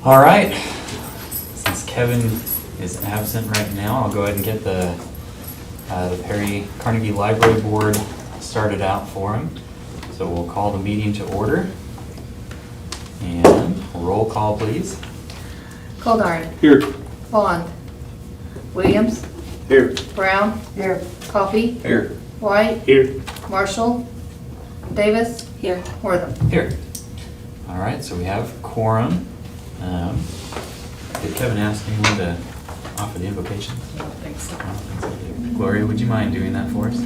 All right, since Kevin is absent right now, I'll go ahead and get the Perry Carnegie Library Board started out for him. So we'll call the meeting to order. And roll call, please. Goldar. Here. Bond. Williams. Here. Brown. Here. Coffee. Here. White. Here. Marshall. Davis. Here. Wortham. Here. All right, so we have quorum. Did Kevin ask anyone to offer the invocation? I don't think so. I don't think so. Gloria, would you mind doing that for us?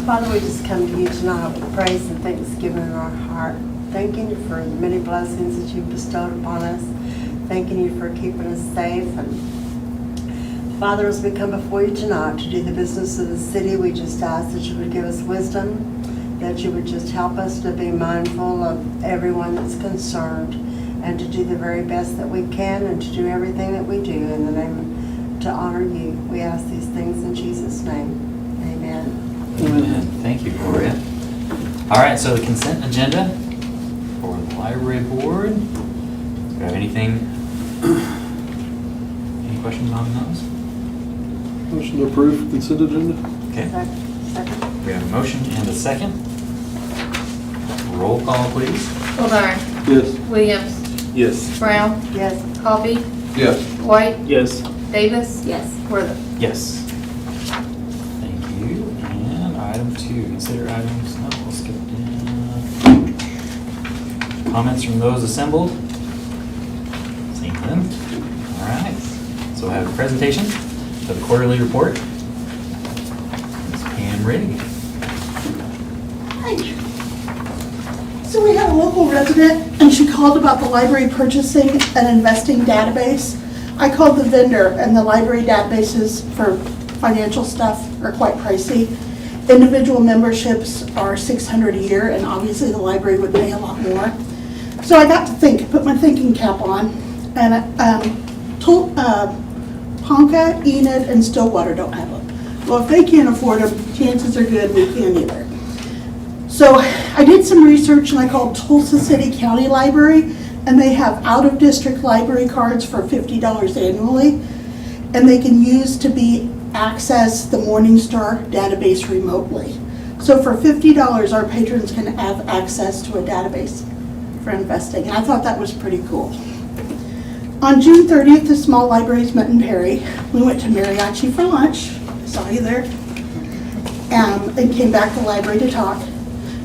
Father, we just come to you tonight with praise and thanksgiving in our heart. Thanking you for the many blessings that you've bestowed upon us. Thanking you for keeping us safe. And Father, as we come before you tonight to do the business of the city, we just ask that you would give us wisdom, that you would just help us to be mindful of everyone that's concerned, and to do the very best that we can, and to do everything that we do in the name to honor you. We ask these things in Jesus' name. Amen. Amen. Thank you, Gloria. All right, so the consent agenda for the library board. Do you have anything, any questions on those? Motion to approve consent agenda? Okay, Second. we have a motion and a second. Roll call, please. Goldar. Yes. Williams. Yes. Brown. Yes. Coffee. Yes. White. Yes. Davis. Yes. Wortham. Yes. Thank you. And item 2, consider items, no, we'll skip down. Comments from those assembled? Seeing none. All right, so we have a presentation of the quarterly report. Ms. Pam Rigg. Hi. So we had a local resident and she called about the library purchasing an investing database. I called the vendor and the library databases for financial stuff are quite pricey. Individual memberships are $600 a year and obviously the library would pay a lot more. So I got to think, put my thinking cap on, and told Ponca, Enid, and Stillwater don't have them. Well, if they can't afford them, chances are good we can't either. So I did some research and I called Tulsa City County Library, and they have out-of-district library cards for $50 annually, and they can use to access the Morningstar database remotely. So for $50, our patrons can have access to a database for investing, and I thought that was pretty cool. On June 30th, the small libraries met in Perry. We went to Mariachi for lunch. I saw you there. And came back to the library to talk.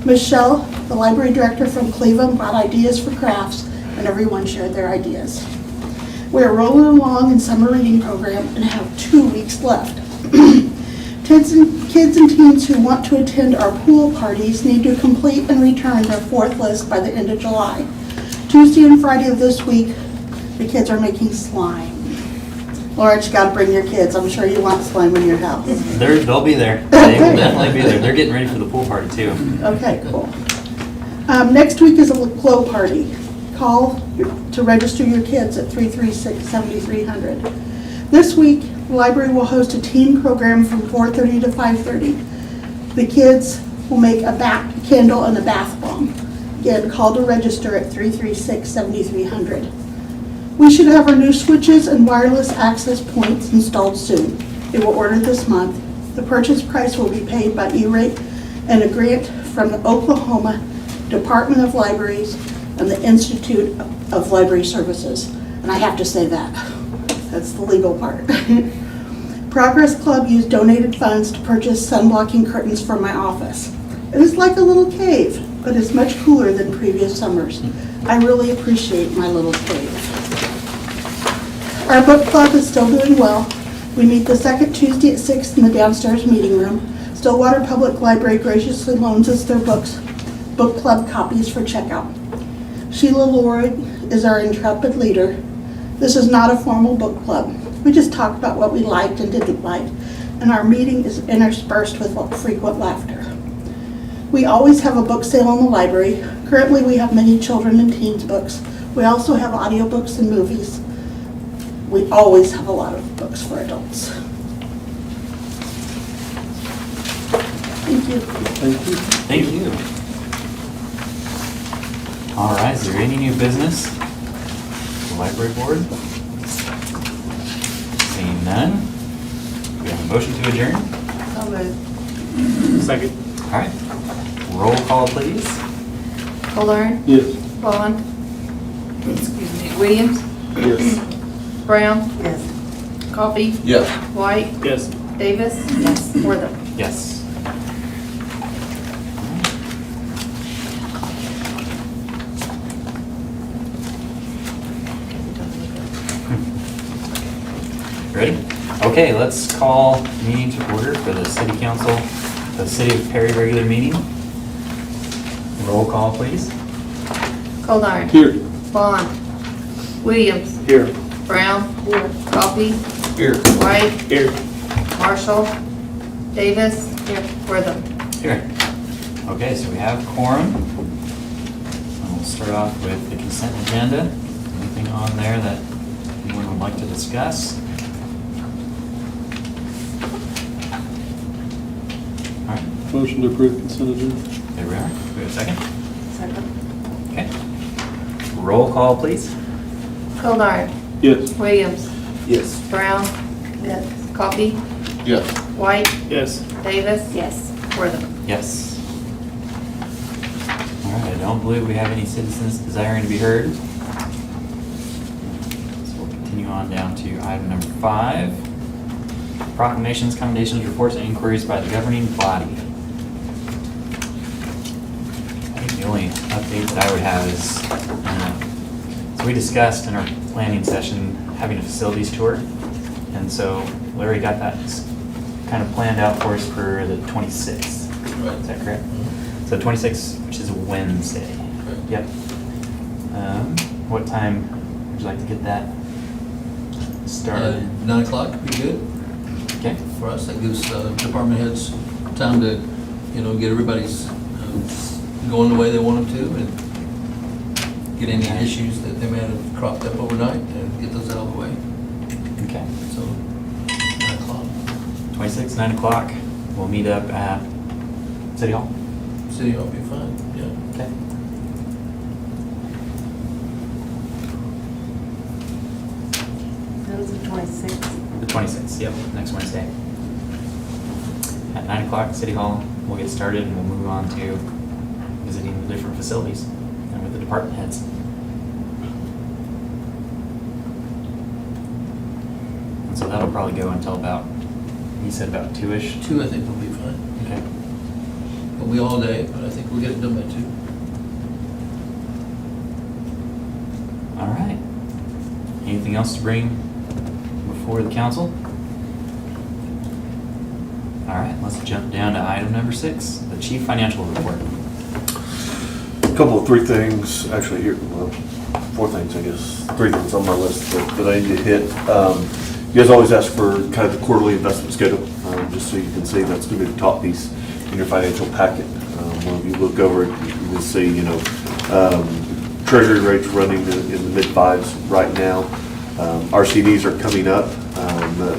Michelle, the library director from Cleveland, brought ideas for crafts, and everyone shared their ideas. We're rolling along in summer reading program and have 2 weeks left. Kids and teens who want to attend our pool parties need to complete and return their 4th list by the end of July. Tuesday and Friday of this week, the kids are making slime. Laura, you gotta bring your kids. I'm sure you want slime in your house. They'll be there. They will definitely be there. They're getting ready for the pool party too. Okay, cool. Next week is a glow party. Call to register your kids at 336-7300. This week, the library will host a teen program from 4:30 to 5:30. The kids will make a bath candle and a bath bomb. Again, call to register at 336-7300. We should have our new switches and wireless access points installed soon. They will order this month. The purchase price will be paid by E-rate and a grant from the Oklahoma Department of Libraries and the Institute of Library Services. And I have to say that. That's the legal part. Progress Club used donated funds to purchase sun-blocking curtains for my office. It is like a little cave, but it's much cooler than previous summers. I really appreciate my little cave. Our book club is still doing well. We meet the second Tuesday at 6 in the downstairs meeting room. Stillwater Public Library graciously loans us their book club copies for checkout. Sheila Lloyd is our intrepid leader. This is not a formal book club. We just talk about what we liked and didn't like, and our meeting is interspersed with frequent laughter. We always have a book sale in the library. Currently, we have many children and teens books. We also have audiobooks and movies. We always have a lot of books for adults. Thank you. Thank you. Thank you. All right, is there any new business? Library Board? Seeing none, we have a motion to adjourn. So moved. Second. All right, roll call, please. Goldar. Yes. Bond. Excuse me. Williams. Yes. Brown. Yes. Coffee. Yes. White. Yes. Davis. Yes. Wortham. Yes. Ready? Okay, let's call meeting to order for the City Council, the City of Perry regular meeting. Roll call, please. Goldar. Here. Bond. Williams. Here. Brown. Coffee. Here. White. Here. Marshall. Davis. Wortham. Here. Okay, so we have quorum. And we'll start off with the consent agenda. Anything on there that anyone would like to discuss? All right, Motion to approve consent agenda. there we are. Do we have a second? Second. Okay. Roll call, please. Goldar. Yes. Williams. Yes. Brown. Yes. Coffee. Yes. White. Yes. Davis. Yes. Wortham. Yes. All right, I don't believe we have any citizens desiring to be heard. So we'll continue on down to item number 5. Proclamations, commendations, reports, and inquiries by the governing body. I think the only update that I would have is, so we discussed in our planning session having a facilities tour. And so Larry got that kind of planned out for us for the 26th. Is that correct? So 26th, which is a Wednesday. Yep. What time would you like to get that started? 9 o'clock would be good Okay. for us. That gives department heads time to, get everybody's going the way they want them to and get any issues that they may have cropped up overnight and get those out of the way. Okay. So 9 o'clock. 26th, 9 o'clock. We'll meet up at City Hall. City Hall will be fine, yeah. Okay. That was the 26th. The 26th, yep, next Wednesday. At 9 o'clock, City Hall, we'll get started and we'll move on to visiting the different facilities and with the department heads. And so that'll probably go until about, you said about 2-ish? 2, I think, will be fine. Okay. It'll be all day, but I think we'll get it done by 2. All right. Anything else to bring before the council? All right, let's jump down to item number 6, the chief financial report. Three things, actually here, well, 4 things, I guess. 3 things on my list that I need to hit. You guys always ask for kind of the quarterly investment schedule, just so you can see that's going to be the top piece in your financial packet. When you look over it, you can see, treasury rates running in the mid-5s right now. Our CDs are coming up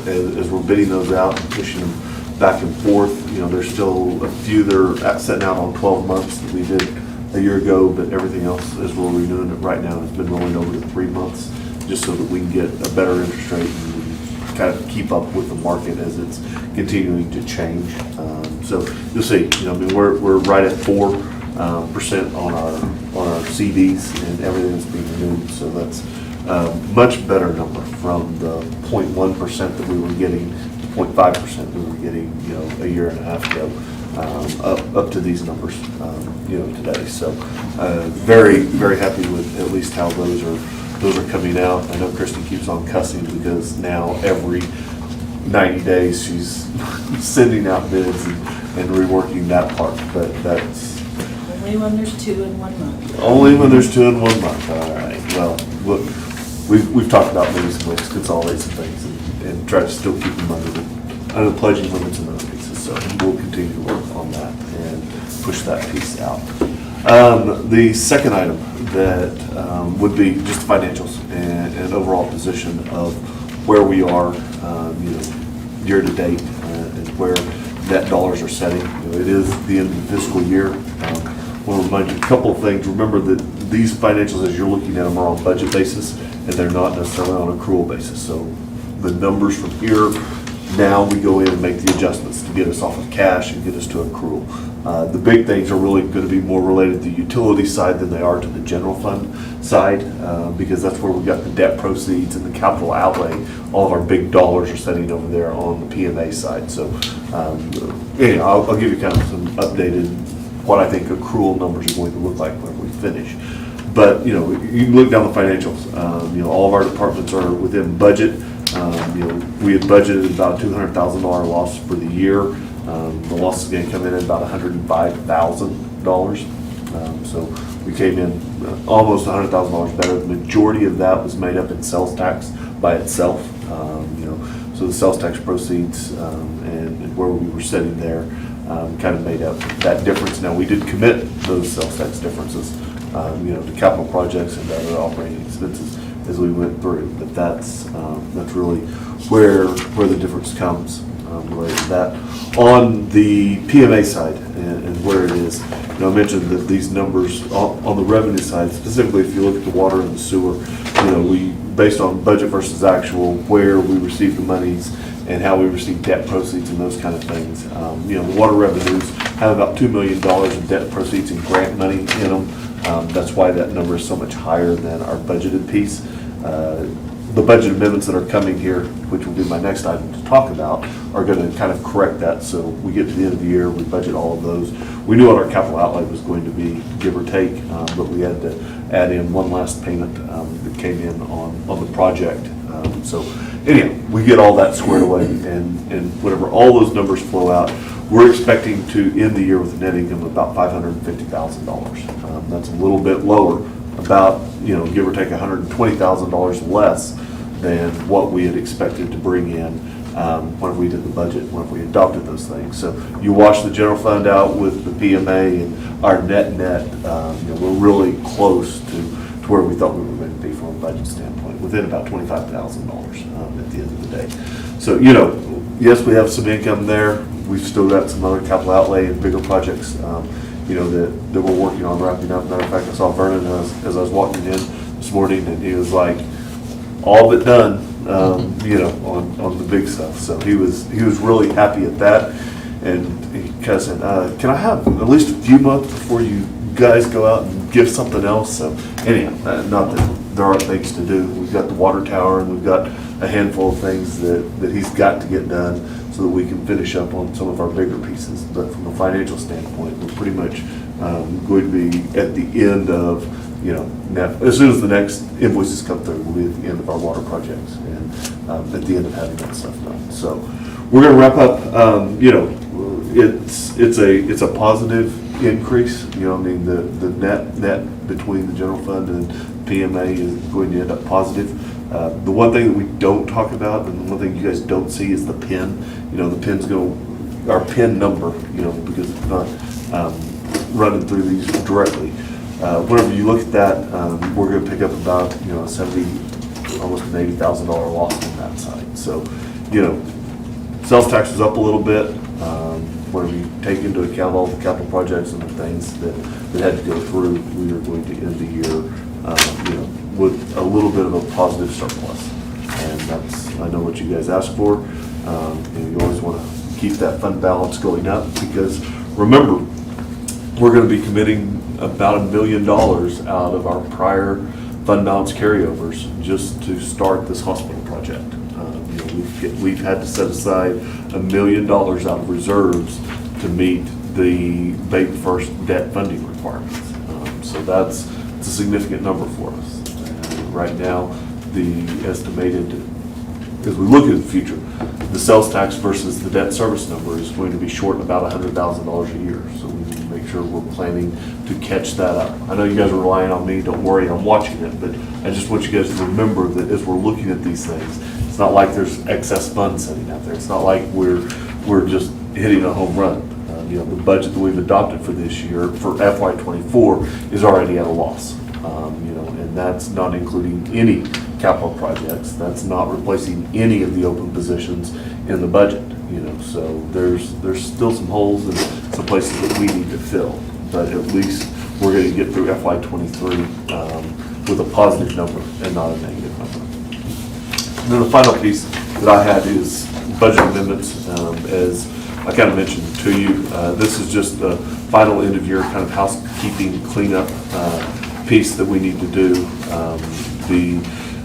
as we're bidding those out and pushing them back and forth. There's still a few that are setting out on 12 months that we did a year ago, but everything else, as we're renewing it right now, has been rolling over to 3 months, just so that we can get a better interest rate and kind of keep up with the market as it's continuing to change. So you'll see, we're right at 4% on our CDs and everything that's being renewed, so that's a much better number from the 0.1% that we were getting, the 0.5% we were getting, a year and a half ago, up to these numbers, today. So very, very happy with at least how those are coming out. I know Kristen keeps on cussing because now every 90 days she's sending out bids and reworking that part, but that's Only when there's 2 in 1 month. only when there's 2 in 1 month. All right, well, look, we've talked about maybe some ways to consolidate some things and try to still keep them under the pledging limits and other pieces, so we'll continue to work on that and push that piece out. The second item that would be just the financials and overall position of where we are, year to date, and where net dollars are setting. It is the end of the fiscal year. I want to remind you a couple of things. Remember that these financials, as you're looking at them, are on budget basis, and they're not necessarily on accrual basis. So the numbers from here, now we go in and make the adjustments to get us off of cash and get us to accrual. The big things are really going to be more related to the utility side than they are to the general fund side, because that's where we got the debt proceeds and the capital outlay. All of our big dollars are sitting over there on the PMA side. So anyhow, I'll give you kind of some updated, what I think accrual numbers are going to look like when we finish. But, you know, you can look down the financials. You know, all of our departments are within budget. You know, we had budgeted about $200,000 loss for the year. The loss is going to come in at about $105,000. So we came in almost $100,000 better. The majority of that was made up in sales tax by itself. You know, so the sales tax proceeds and where we were sitting there kind of made up that difference. Now, we did commit those sales tax differences, you know, to capital projects and other operating expenses as we went through. But that's really where the difference comes related to that. On the PMA side and where it is, you know, I mentioned that these numbers on the revenue side, specifically if you look at the water and the sewer, you know, we, based on budget versus actual, where we receive the monies and how we receive debt proceeds and those kind of things. You know, the water revenues have about $2 million in debt proceeds and grant money in them. That's why that number is so much higher than our budgeted piece. The budget amendments that are coming here, which will be my next item to talk about, are going to kind of correct that. So we get to the end of the year, we budget all of those. We knew what our capital outlay was going to be, give or take, but we had to add in one last payment that came in on the project. So anyhow, we get all that squared away, and whenever all those numbers flow out, we're expecting to end the year with a net income of about $550,000. That's a little bit lower, about, you know, give or take $120,000 less than what we had expected to bring in when we did the budget, when we adopted those things. So you wash the general fund out with the PMA, and our net, you know, we're really close to where we thought we were going to be from a budget standpoint, within about $25,000 at the end of the day. So, you know, yes, we have some income there. We've still got some other capital outlay and bigger projects, you know, that we're working on wrapping up. Matter of fact, I saw Vernon as I was walking in this morning, and he was like, all but done, you know, on the big stuff. So he was really happy at that, and he kind of said, can I have at least a few months before you guys go out and give something else? So anyhow, not that there aren't things to do. We've got the water tower, and we've got a handful of things that he's got to get done so that we can finish up on some of our bigger pieces. But from a financial standpoint, we're pretty much going to be at the end of, you know, as soon as the next invoices come through, we'll be at the end of our water projects and at the end of having that stuff done. So we're going to wrap up. You know, it's a positive increase. You know, I mean, the net between the general fund and PMA is going to end up positive. The one thing that we don't talk about, and the one thing you guys don't see, is the PIN. You know, the PIN's our PIN number, you know, because it's not running through these directly. Whenever you look at that, we're going to pick up about, you know, almost an $80,000 loss on that side. So, you know, sales tax is up a little bit. Whenever you take into account all the capital projects and the things that had to go through, we are going to end the year, you know, with a little bit of a positive surplus. And that's, I know what you guys asked for. And you always want to keep that fund balance going up, because remember, we're going to be committing about $1 million out of our prior fund balance carryovers just to start this hospital project. You know, we've had to set aside $1 million out of reserves to meet the Baby First debt funding requirements. So it's a significant number for us. Right now, the estimated, as we look at the future, the sales tax versus the debt service number is going to be short about $100,000 a year. So we need to make sure we're planning to catch that up. I know you guys are relying on me, don't worry, I'm watching it, but I just want you guys to remember that as we're looking at these things, it's not like there's excess funds sitting out there. It's not like we're just hitting a home run. You know, the budget that we've adopted for this year, for FY24, is already at a loss. You know, and that's not including any capital projects. That's not replacing any of the open positions in the budget. You know, so there's still some holes and some places that we need to fill. But at least we're going to get through FY23 with a positive number and not a negative And then the final piece that I had is budget amendments. As I kind of mentioned to you, this is just the final end of year kind of housekeeping cleanup piece that we need to do.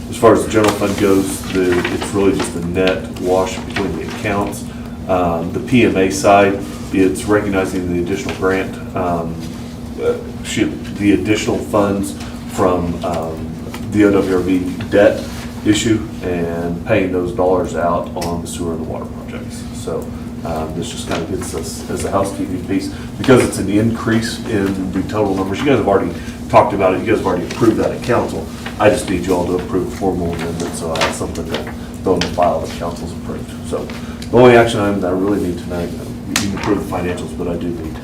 As far as the general fund goes, it's really just a net wash between the accounts. The PMA side, it's recognizing the additional grant, the additional funds from the OWRB debt issue and paying those dollars out on the sewer and the water projects. So this just kind of gets us as a housekeeping piece, because it's an increase in the total numbers. You guys have already talked about it, you guys have already approved that at council. I just need you all to approve the formal amendment, so I have something to throw in the file that council's approved. So the only action item that I really need tonight, you can approve the financials, but I do need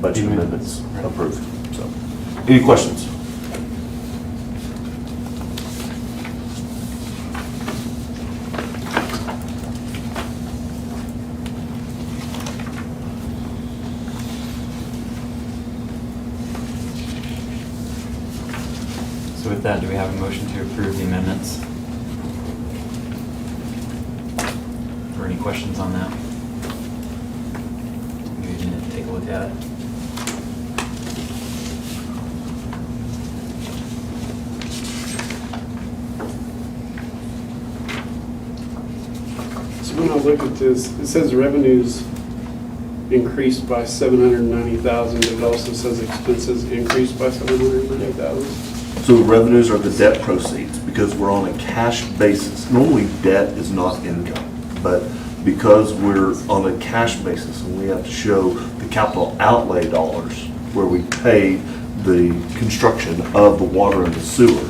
budget amendments approved. So, any questions? So with that, do we have a motion to approve the amendments? Or any questions on that? Maybe you need to take a look at it. So when I look at this, it says revenues increased by 790,000, but it also says expenses increased by 790,000. So the revenues are the debt proceeds, because we're on a cash basis. Normally, debt is not income, but because we're on a cash basis and we have to show the capital outlay dollars where we pay the construction of the water and the sewer,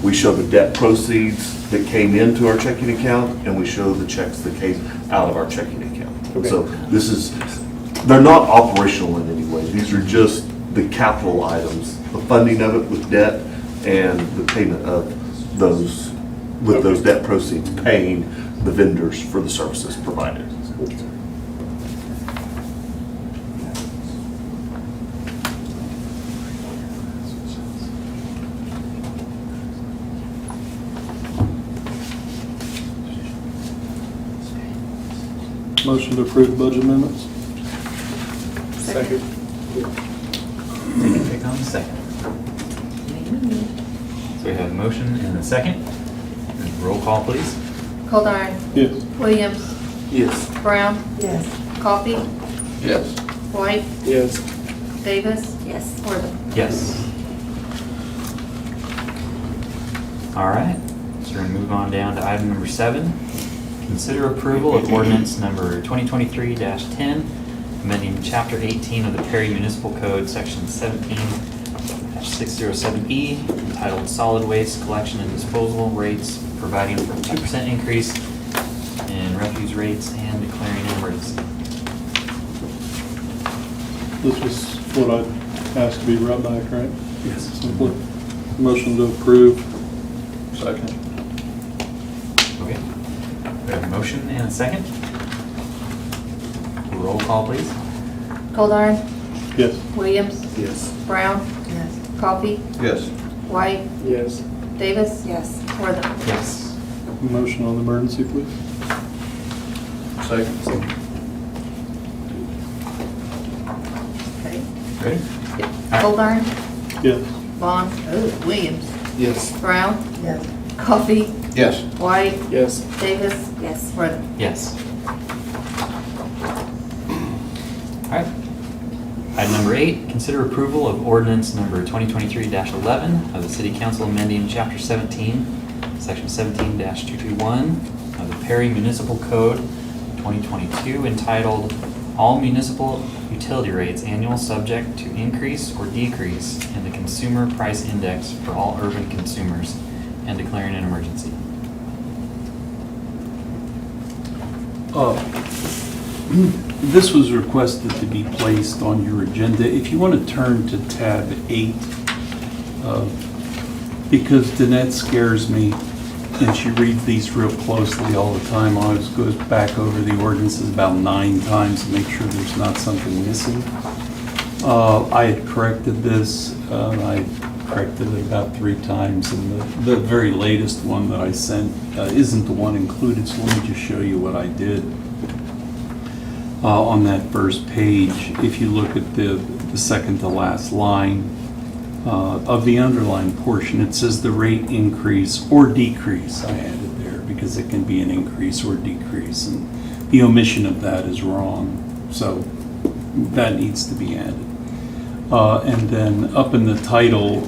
we show the debt proceeds that came into our checking account and we show the checks that came out of our checking account. Okay. So this is, they're not operational in any way. These are just the capital items, the funding of it with debt and the payment of those, with those debt proceeds, paying the vendors for the services provided. Motion to approve budget amendments? Second. Take your pick on the second. So we have a motion and a second. And roll call, please. Goldar. Yes. Williams. Yes. Brown. Yes. Coffee. Yes. White. Yes. Davis. Yes. Wortham. Yes. All right, so we're gonna move on down to item number 7. Consider approval of ordinance number 2023-10, amending chapter 18 of the Perry Municipal Code, section 17-607E, entitled Solid Waste Collection and Disposal Rates, providing for a 2% increase in refuse rates and declaring an emergency. This was what I asked to be brought back, right? Yes. Simply. Motion to approve. Second. Okay. We have a motion and a second. Roll call, please. Goldar. Yes. Williams. Yes. Brown. Yes. Coffee. Yes. White. Yes. Davis. Yes. Wortham. Yes. Motion on the emergency, please. Second. Okay. Ready? Goldar. Yes. Vaughn. Williams. Yes. Brown. Yes. Coffee. Yes. White. Yes. Davis. Yes. Wortham. Yes. All right. Item number 8, consider approval of ordinance number 2023-11 of the City Council amending Chapter 17, Section 17-221 of the Perry Municipal Code 2022, entitled All Municipal Utility Rates Annual Subject to Increase or Decrease in the Consumer Price Index for all urban consumers, and declaring an emergency. This was requested to be placed on your agenda. If you want to turn to tab 8, because Danette scares me, and she reads these real closely all the time. I always goes back over the ordinances about 9 times to make sure there's not something missing. I had corrected this. I corrected it about 3 times, and the very latest one that I sent isn't the one included, so let me just show you what I did. On that first page, if you look at the second to last line of the underlined portion, it says the rate increase or decrease, I added there, because it can be an increase or decrease, and the omission of that is wrong, so that needs to be added. And then up in the title,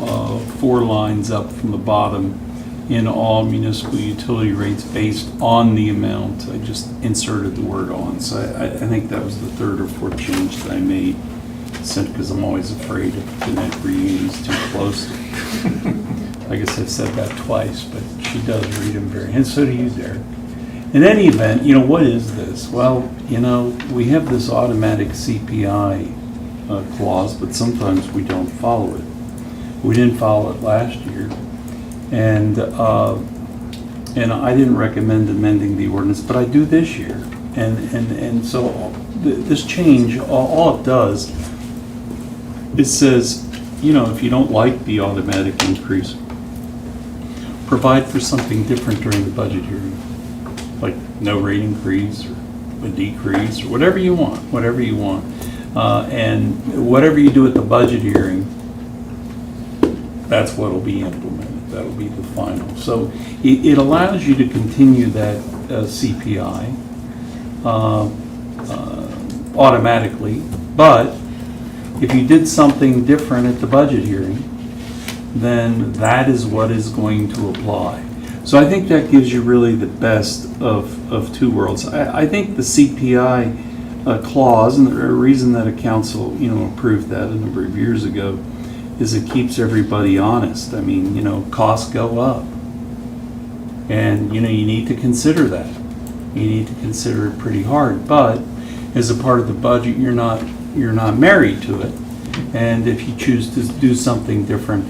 4 lines up from the bottom, in all municipal utility rates based on the amount, I just inserted the word on. So I think that was the 3rd or 4th change that I made, because I'm always afraid if Jeanette reads too close. I guess I've said that twice, but she does read them and so do you, Derek. In any event, what is this? Well, we have this automatic CPI clause, but sometimes we don't follow it. We didn't follow it last year, and I didn't recommend amending the ordinance, but I do this year. And so this change, all it does, it says, if you don't like the automatic increase, provide for something different during the budget hearing, like no rate increase or a decrease or whatever you want. And whatever you do at the budget hearing, that's what will be implemented. That'll be the final. So it allows you to continue that CPI automatically, but if you did something different at the budget hearing, then that is what is going to apply. So I think that gives you really the best of 2 worlds. I think the CPI clause, and the reason that a council, approved that a number of years ago, is it keeps everybody honest. I mean, costs go up. And, you need to consider that. You need to consider it pretty hard. But as a part of the budget, you're not married to it. And if you choose to do something different,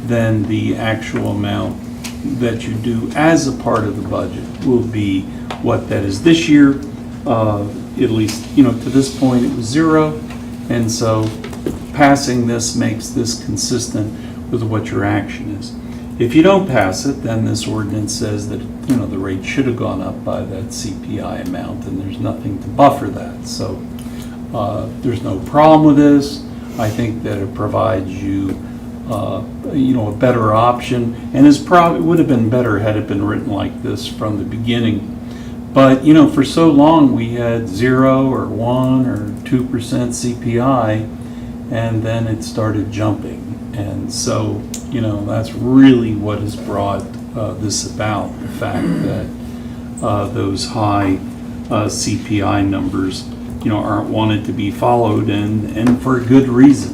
then the actual amount that you do as a part of the budget will be what that is. This year, at least, to this point, it was 0. And so passing this makes this consistent with what your action is. If you don't pass it, then this ordinance says that, the rate should have gone up by that CPI amount, and there's nothing to buffer that. So there's no problem with this. I think that it provides you, a better option, and it would have been better had it been written like this from the beginning. But, for so long, we had 0 or 1 or 2% CPI, and then it started jumping. And so, that's really what has brought this about, the fact that those high CPI numbers, aren't wanted to be followed, and for a good reason,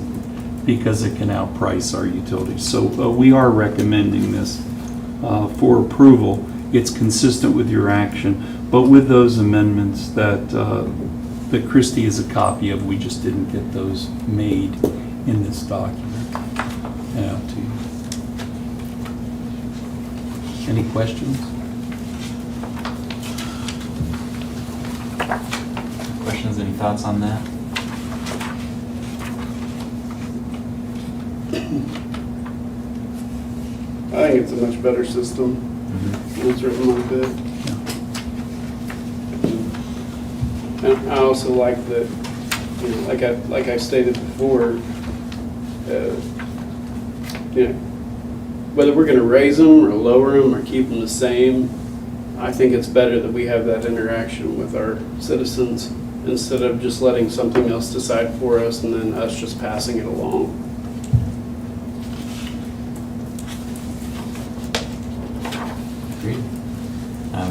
because it can outprice our utilities. So we are recommending this for approval. It's consistent with your action, but with those amendments that Christie is a copy of, we just didn't get those made in this document and out to you. Any questions? Questions, any thoughts on that? I think it's a much better system when it's written like that. And I also like that, like I stated before, whether we're going to raise them or lower them or keep them the same, I think it's better that we have that interaction with our citizens instead of just letting something else decide for us and then us just passing it along. Agreed.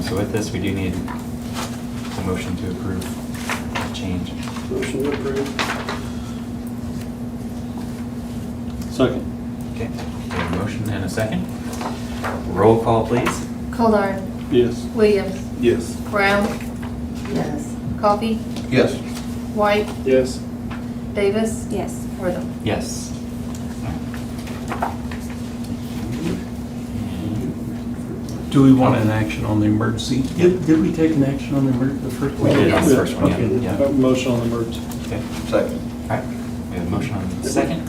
So with this, we do need a motion to approve the change. Motion to approve. Second. Okay, we have a motion and a second. Roll call, please. Goldar. Yes. Williams. Yes. Brown. Yes. Coffee. Yes. White. Yes. Davis. Yes. Wortham. Yes. Do we want an action on the emergency? Did we take an action on the first one? We did on the first one, Okay. yeah. Motion on the emergency. Okay, Second. all right. We have a motion on the second.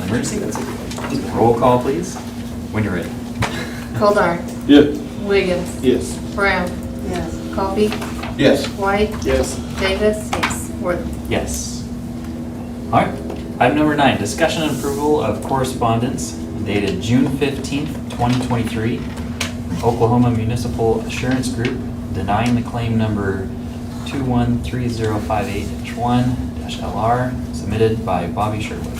an emergency, that's it. Roll call, please, when you're ready. Goldar. Yeah. Wiggins. Yes. Brown. Yes. Coffee. Yes. White. Yes. Davis. Yes. Worthing. Yes. All right. Item number 9, discussion and approval of correspondence dated June 15th, 2023, from Oklahoma Municipal Assurance Group denying the claim number 213058-1-LR submitted by Bobby Sherwood.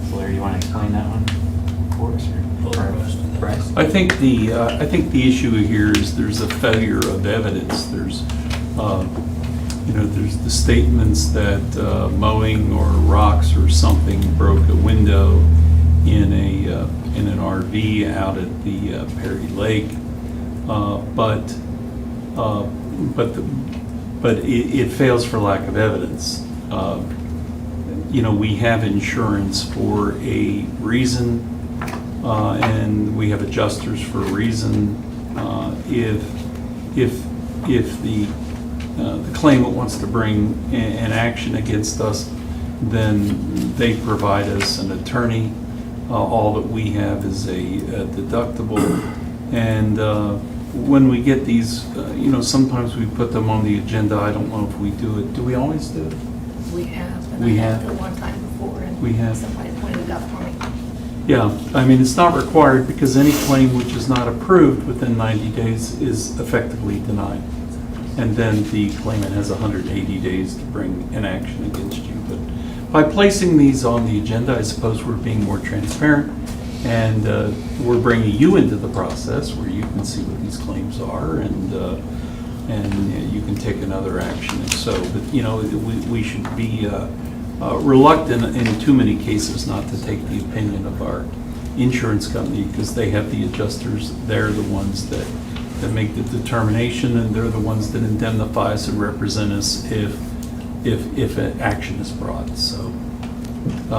So Larry, you want to explain that one for us? Bryce? I think the issue here is there's a failure of evidence. There's the statements that mowing or rocks or something broke a window in an RV out at the Perry Lake, but it fails for lack of evidence. We have insurance for a reason, and we have adjusters for a reason. If the claimant wants to bring an action against us, then they provide us an attorney. All that we have is a deductible. And when we get these, sometimes we put them on the agenda. I don't know if we do it. Do we always do it? We have. And We I had have. it one time before, and We have. somebody pointed it out for me. Yeah, I mean, it's not required because any claim which is not approved within 90 days is effectively denied. And then the claimant has 180 days to bring an action against you. But by placing these on the agenda, I suppose we're being more transparent, and we're bringing you into the process where you can see what these claims are, and you can take another action if so. But, we should be reluctant in too many cases not to take the opinion of our insurance company because they have the adjusters. They're the ones that make the determination, and they're the ones that indemnify us and represent us if an action is brought. So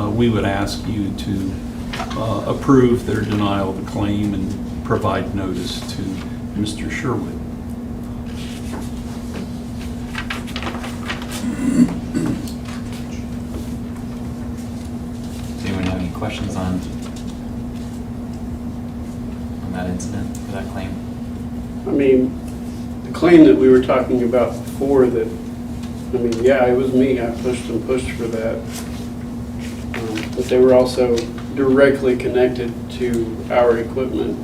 we would ask you to approve their denial of the claim and provide notice to Mr. Sherwood. Does anyone have any questions on that incident, or that claim? I mean, the claim that we were talking about before that, yeah, it was me. I pushed and pushed for that. But they were also directly connected to our equipment.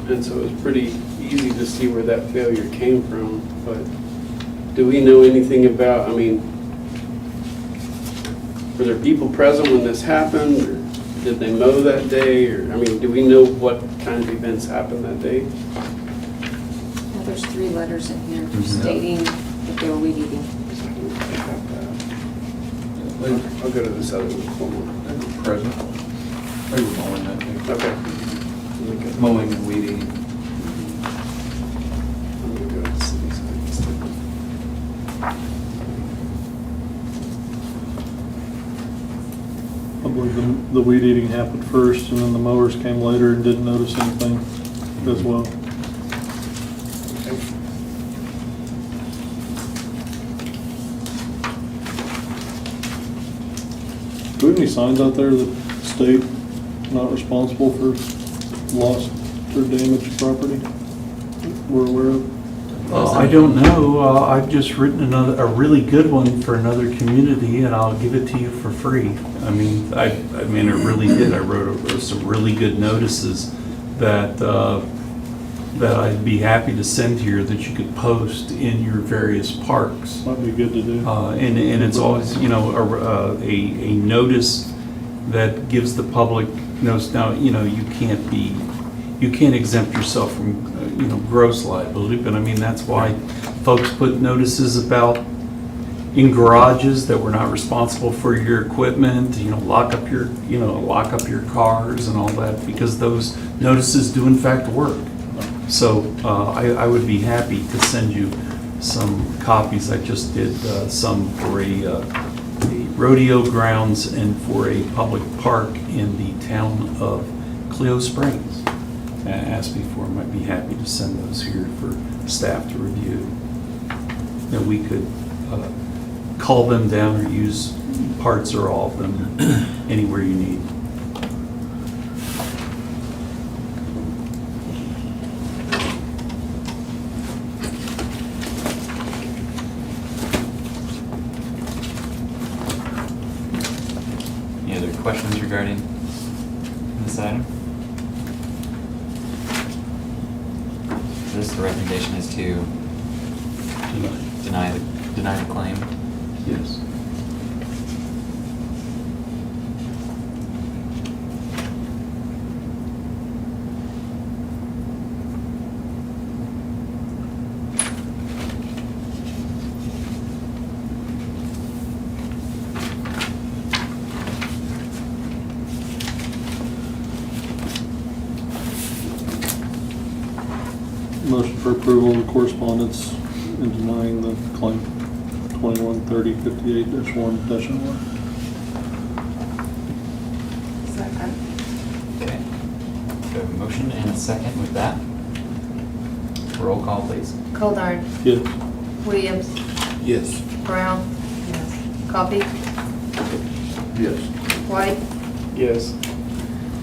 And so it was pretty easy to see where that failure came from. But do we know anything about, were there people present when this happened? Or did they mow that day? Or, do we know what kind of events happened that day? Well, there's 3 letters in here stating that they were weed eating. I'll go to this other one. They were present. They were mowing that day. Okay. Mowing and weeding. I'm gonna go to the city side instead. I believe the weed eating happened first, and then the mowers came later and didn't notice anything as well. Do we have any signs out there that state not responsible for lost or damaged property we're aware of? I don't know. I've just written a really good one for another community, and I'll give it to you for free. I mean, it really did. I wrote some really good notices that I'd be happy to send here that you could post in your various parks. Might be good to do. And it's always, a notice that gives the public notice. Now, you can't exempt yourself from, gross liability, but that's why folks put notices about in garages that we're not responsible for your equipment, lock up your cars and all that, because those notices do in fact work. So I would be happy to send you some copies. I just did some for a rodeo grounds and for a public park in the town of Clio Springs. Asked before, I might be happy to send those here for staff to review. We could call them down or use parts or all of them anywhere you need. Any other questions regarding this item? The recommendation is to deny the claim. Yes. Motion for approval of the correspondence and denying the claim 213058-1-1. Second. Okay. So a motion and a second with that. Roll call, please. Goldar. Yes. Williams. Yes. Brown. Yes. Coffee. Yes. White. Yes.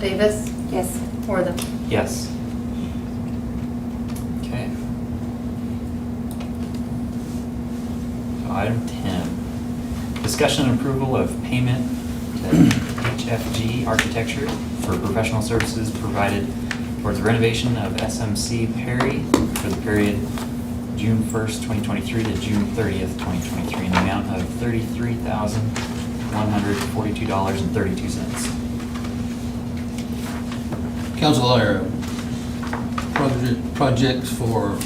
Davis. Yes. Wortham. Yes. Okay. So item 10, discussion and approval of payment to HFG Architecture for professional services provided towards renovation of SMC Perry for the period June 1st, 2023 to June 30th, 2023 in the amount of $33,142.32. Council, our project for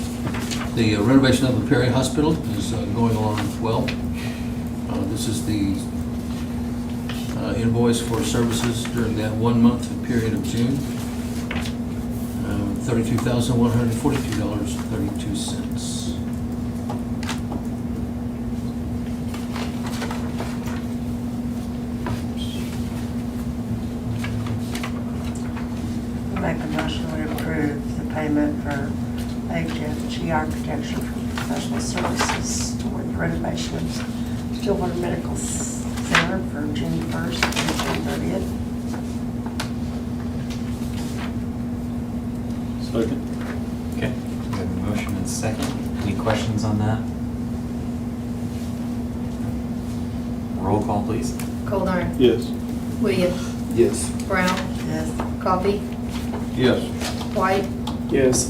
the renovation of the Perry Hospital is going along well. This is the invoice for services during that 1 month period of June. $32,142.32. Make a motion to approve the payment for HFG Architecture for professional services toward the renovation of Stillwater Medical Center for June 1st and June 30th. Second. Okay, we have a motion and a second. Any questions on that? Roll call, please. Goldar. Yes. Williams. Yes. Brown. Yes. Coffee. Yes. White. Yes.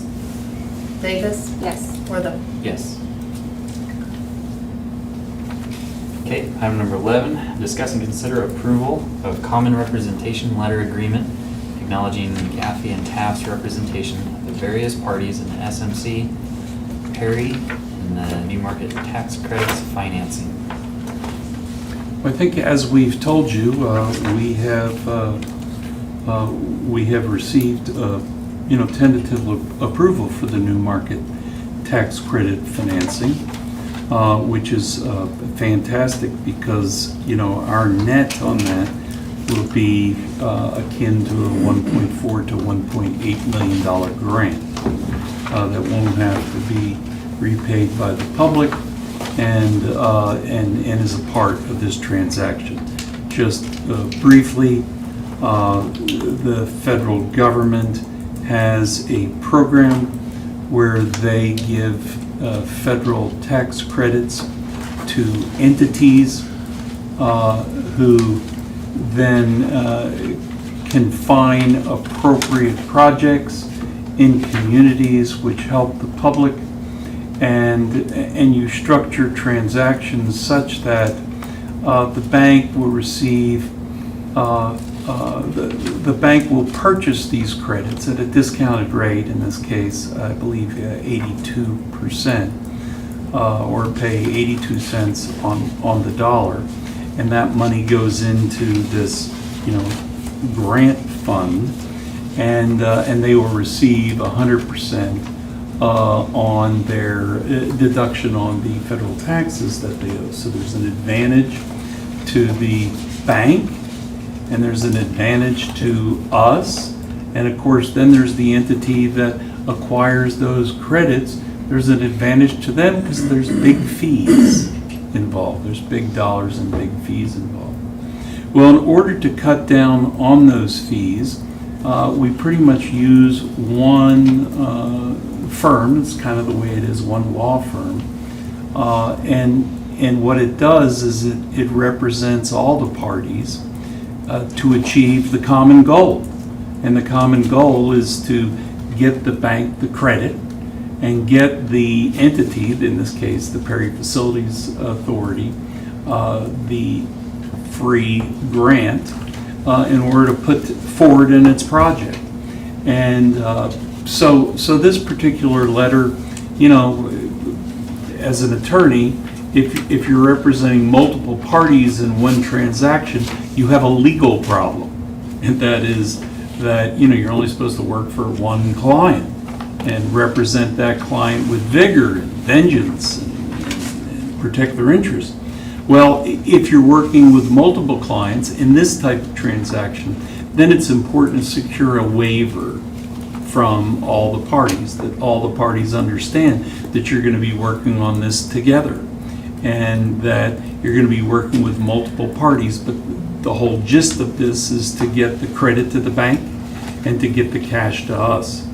Davis. Yes. Wortham. Yes. Okay, item number 11, discuss and consider approval of common representation letter agreement acknowledging Gaffey and Taft's representation of the various parties in the SMC, Perry, and the New Market Tax Credits financing. I think as we've told you, we have received, tentative approval for the New Market Tax Credit financing, which is fantastic because, our net on that will be akin to a $1.4 to $1.8 million grant that won't have to be repaid by the public and is a part of this transaction. Just briefly, the federal government has a program where they give federal tax credits to entities who then can find appropriate projects in communities which help the public, and you structure transactions such that the bank will receive the bank will purchase these credits at a discounted rate, in this case, I believe 82%, or pay 82 cents on the dollar. And that money goes into this, grant fund, and they will receive 100% on their deduction on the federal taxes that they owe. So there's an advantage to the bank, and there's an advantage to us, and of course then there's the entity that acquires those credits. There's an advantage to them because there's big fees involved. There's big dollars and big fees involved. Well, in order to cut down on those fees, we pretty much use one firm, it's kind of the way it is, one law firm. And what it does is it represents all the parties to achieve the common goal. And the common goal is to get the bank the credit and get the entity, in this case, the Perry Facilities Authority, the free grant in order to put forward in its project. And so this particular letter, you know, as an attorney, if you're representing multiple parties in one transaction, you have a legal problem. And that is that, you know, you're only supposed to work for one client and represent that client with vigor and vengeance and protect their interests. Well, if you're working with multiple clients in this type of transaction, then it's important to secure a waiver from all the parties, that all the parties understand that you're going to be working on this together and that you're going to be working with multiple parties. But the whole gist of this is to get the credit to the bank and to get the cash to us.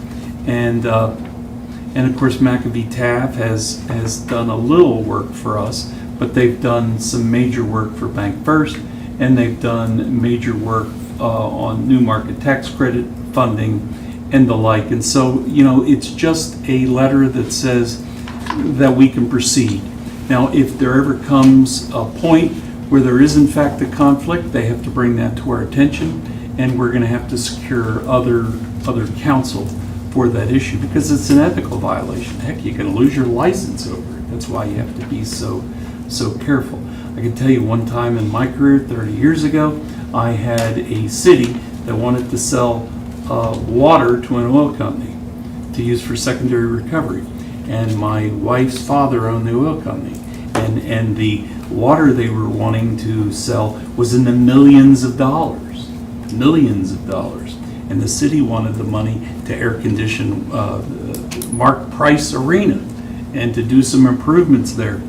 And of course, McAfee Tav has done a little work for us, but they've done some major work for Bank First, and they've done major work on new market tax credit funding and the like. And so, you know, it's just a letter that says that we can proceed. Now, if there ever comes a point where there is in fact a conflict, they have to bring that to our attention, and we're going to have to secure other counsel for that issue, because it's an ethical violation. Heck, you're going to lose your license over it. That's why you have to be so careful. I can tell you one time in my career, 30 years ago, I had a city that wanted to sell water to an oil company to use for secondary recovery. And my wife's father owned the oil company. And the water they were wanting to sell was in the millions of dollars. Millions of dollars. And the city wanted the money to air condition Mark Price Arena and to do some improvements there.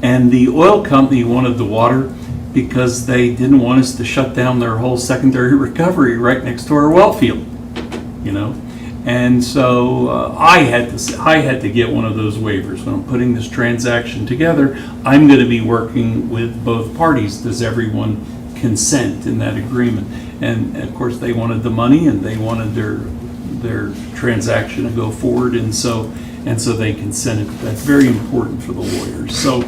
And the oil company wanted the water because they didn't want us to shut down their whole secondary recovery right next to our well field, you know. And so I had to get one of those waivers. When I'm putting this transaction together, I'm going to be working with both parties. Does everyone consent in that agreement? And of course, they wanted the money and they wanted their transaction to go forward, and so they consented. That's very important for the lawyers. So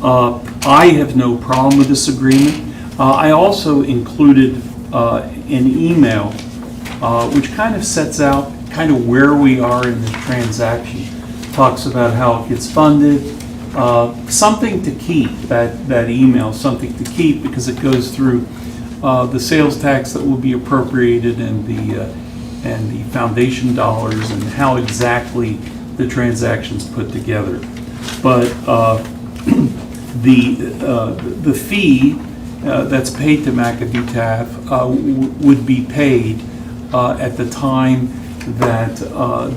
I have no problem with this agreement. I also included an email which kind of sets out kind of where we are in this transaction. Talks about how it gets funded. Something to keep, that email, something to keep, because it goes through the sales tax that will be appropriated and the foundation dollars and how exactly the transaction's put together. But the fee that's paid to McAfee Tav would be paid at the time that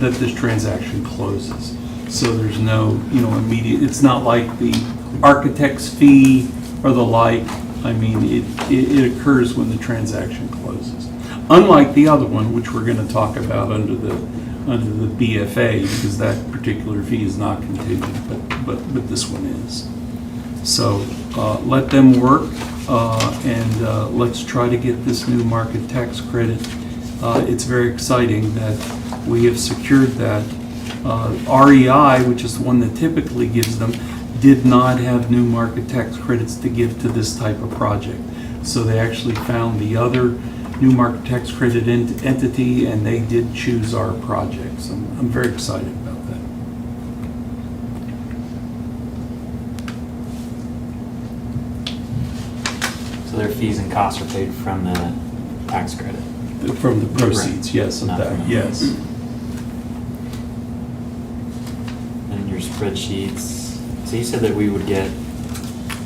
this transaction closes. So there's no, you know, immediate. It's not like the architect's fee or the like. I mean, it occurs when the transaction closes. Unlike the other one, which we're going to talk about under the BFA, because that particular fee is not contingent, but this one is. So let them work, and let's try to get this new market tax credit. It's very exciting that we have secured that. REI, which is the one that typically gives them, did not have new market tax credits to give to this type of project. So they actually found the other new market tax credit entity, and they did choose our project. So I'm very excited about that. So their fees and costs are paid from the tax credit? From the proceeds, yes, of Not that, from- yes. And in your spreadsheets, so you said that we would get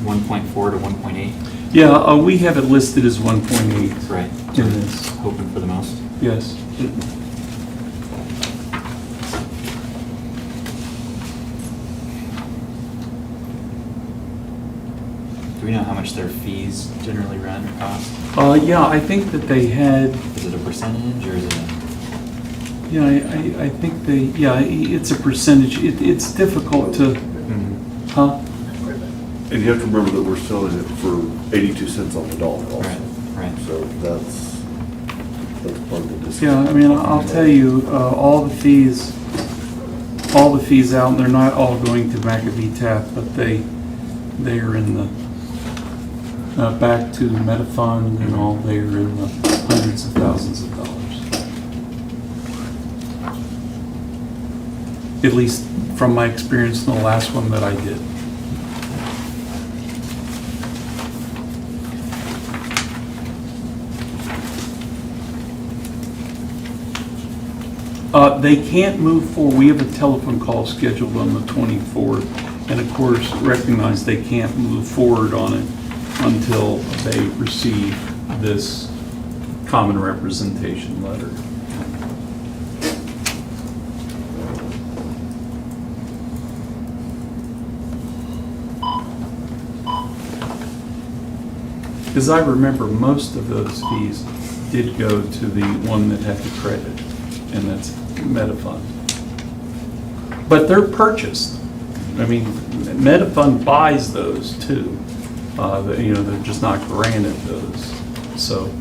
1.4 to 1.8? Yeah, we have it listed as 1.8 Right. in this, Hoping for the most? yes. Do we know how much their fees generally run or cost? Yeah, I think that they had, Is it a percentage or is it a? yeah, I think they, yeah, it's a percentage. It's difficult to, huh? And you have to remember that we're selling it for 82 cents on the dollar also. Right, right. So that's part of the discount. Yeah, I mean, I'll tell you, all the fees out, and they're not all going to McAfee Tap, but they are in the, back to Metafund and all, they are in the hundreds of thousands of dollars. At least from my experience in the last one that I did. They can't move forward. We have a telephone call scheduled on the 24th, and of course, recognize they can't move forward on it until they receive this common representation letter. Because I remember most of those fees did go to the one that had the credit, and that's Metafund. But they're purchased. I mean, Metafund buys those too. They're just not granted those, so.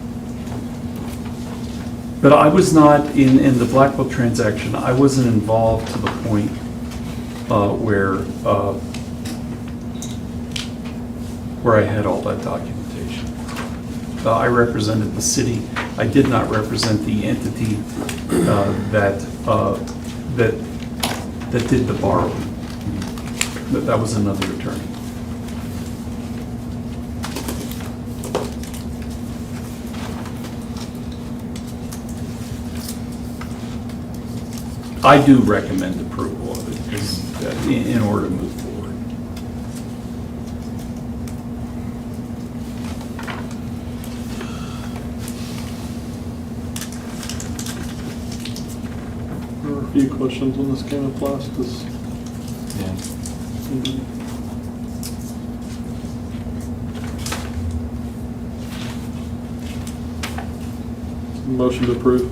But I was not, in the Blackwell transaction, I wasn't involved to the point where I had all that documentation. I represented the city. I did not represent the entity that did the borrowing. That was another attorney. I do recommend approval of it in order to move forward. There were a few questions when this came up last, because Yeah. motion to approve.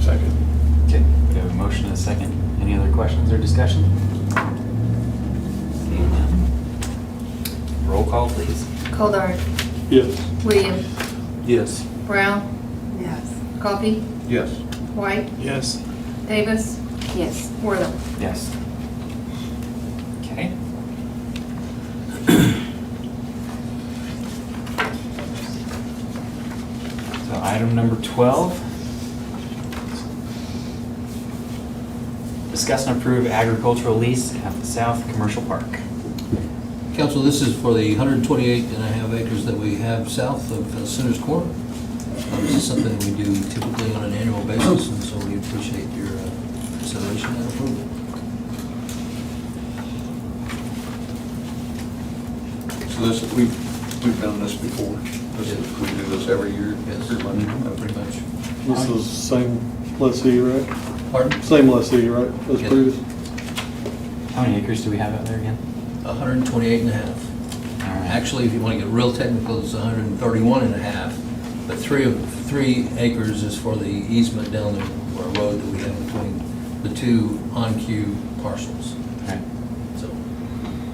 Second. Okay, we have a motion and a second. Any other questions or discussion? Okay, none. Roll call, please. Goldar. Yes. Williams. Yes. Brown. Yes. Coffee. Yes. White. Yes. Davis. Yes. Wortham. Yes. Okay. So item number 12. Discuss and approve agricultural lease at the South Commercial Park. Council, this is for the 128 and a half acres that we have south of Center's Corner. This is something we do typically on an annual basis, and so we appreciate your consideration and approval. So this, we've done this before. We do this every year. Yes, Pretty much. pretty much. This is same lessee, right? Pardon? Same lessee, right, as Yes. previous? How many acres do we have out there again? 128 and a half. All right. Actually, if you want to get real technical, it's 131 and a half, but 3 acres is for the easement down the road that we have between the two on-cue parcels. Right. So,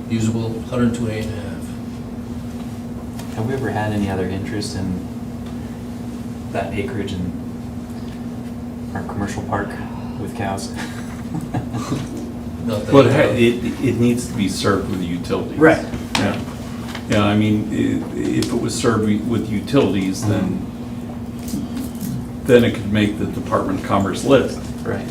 usable 128 and a half. Have we ever had any other interest in that acreage in our commercial park with cows? Not that But I know of. it needs to be served with utilities. Right. Yeah. Yeah, I mean, if it was served with utilities, then it could make the Department of Commerce list. Right.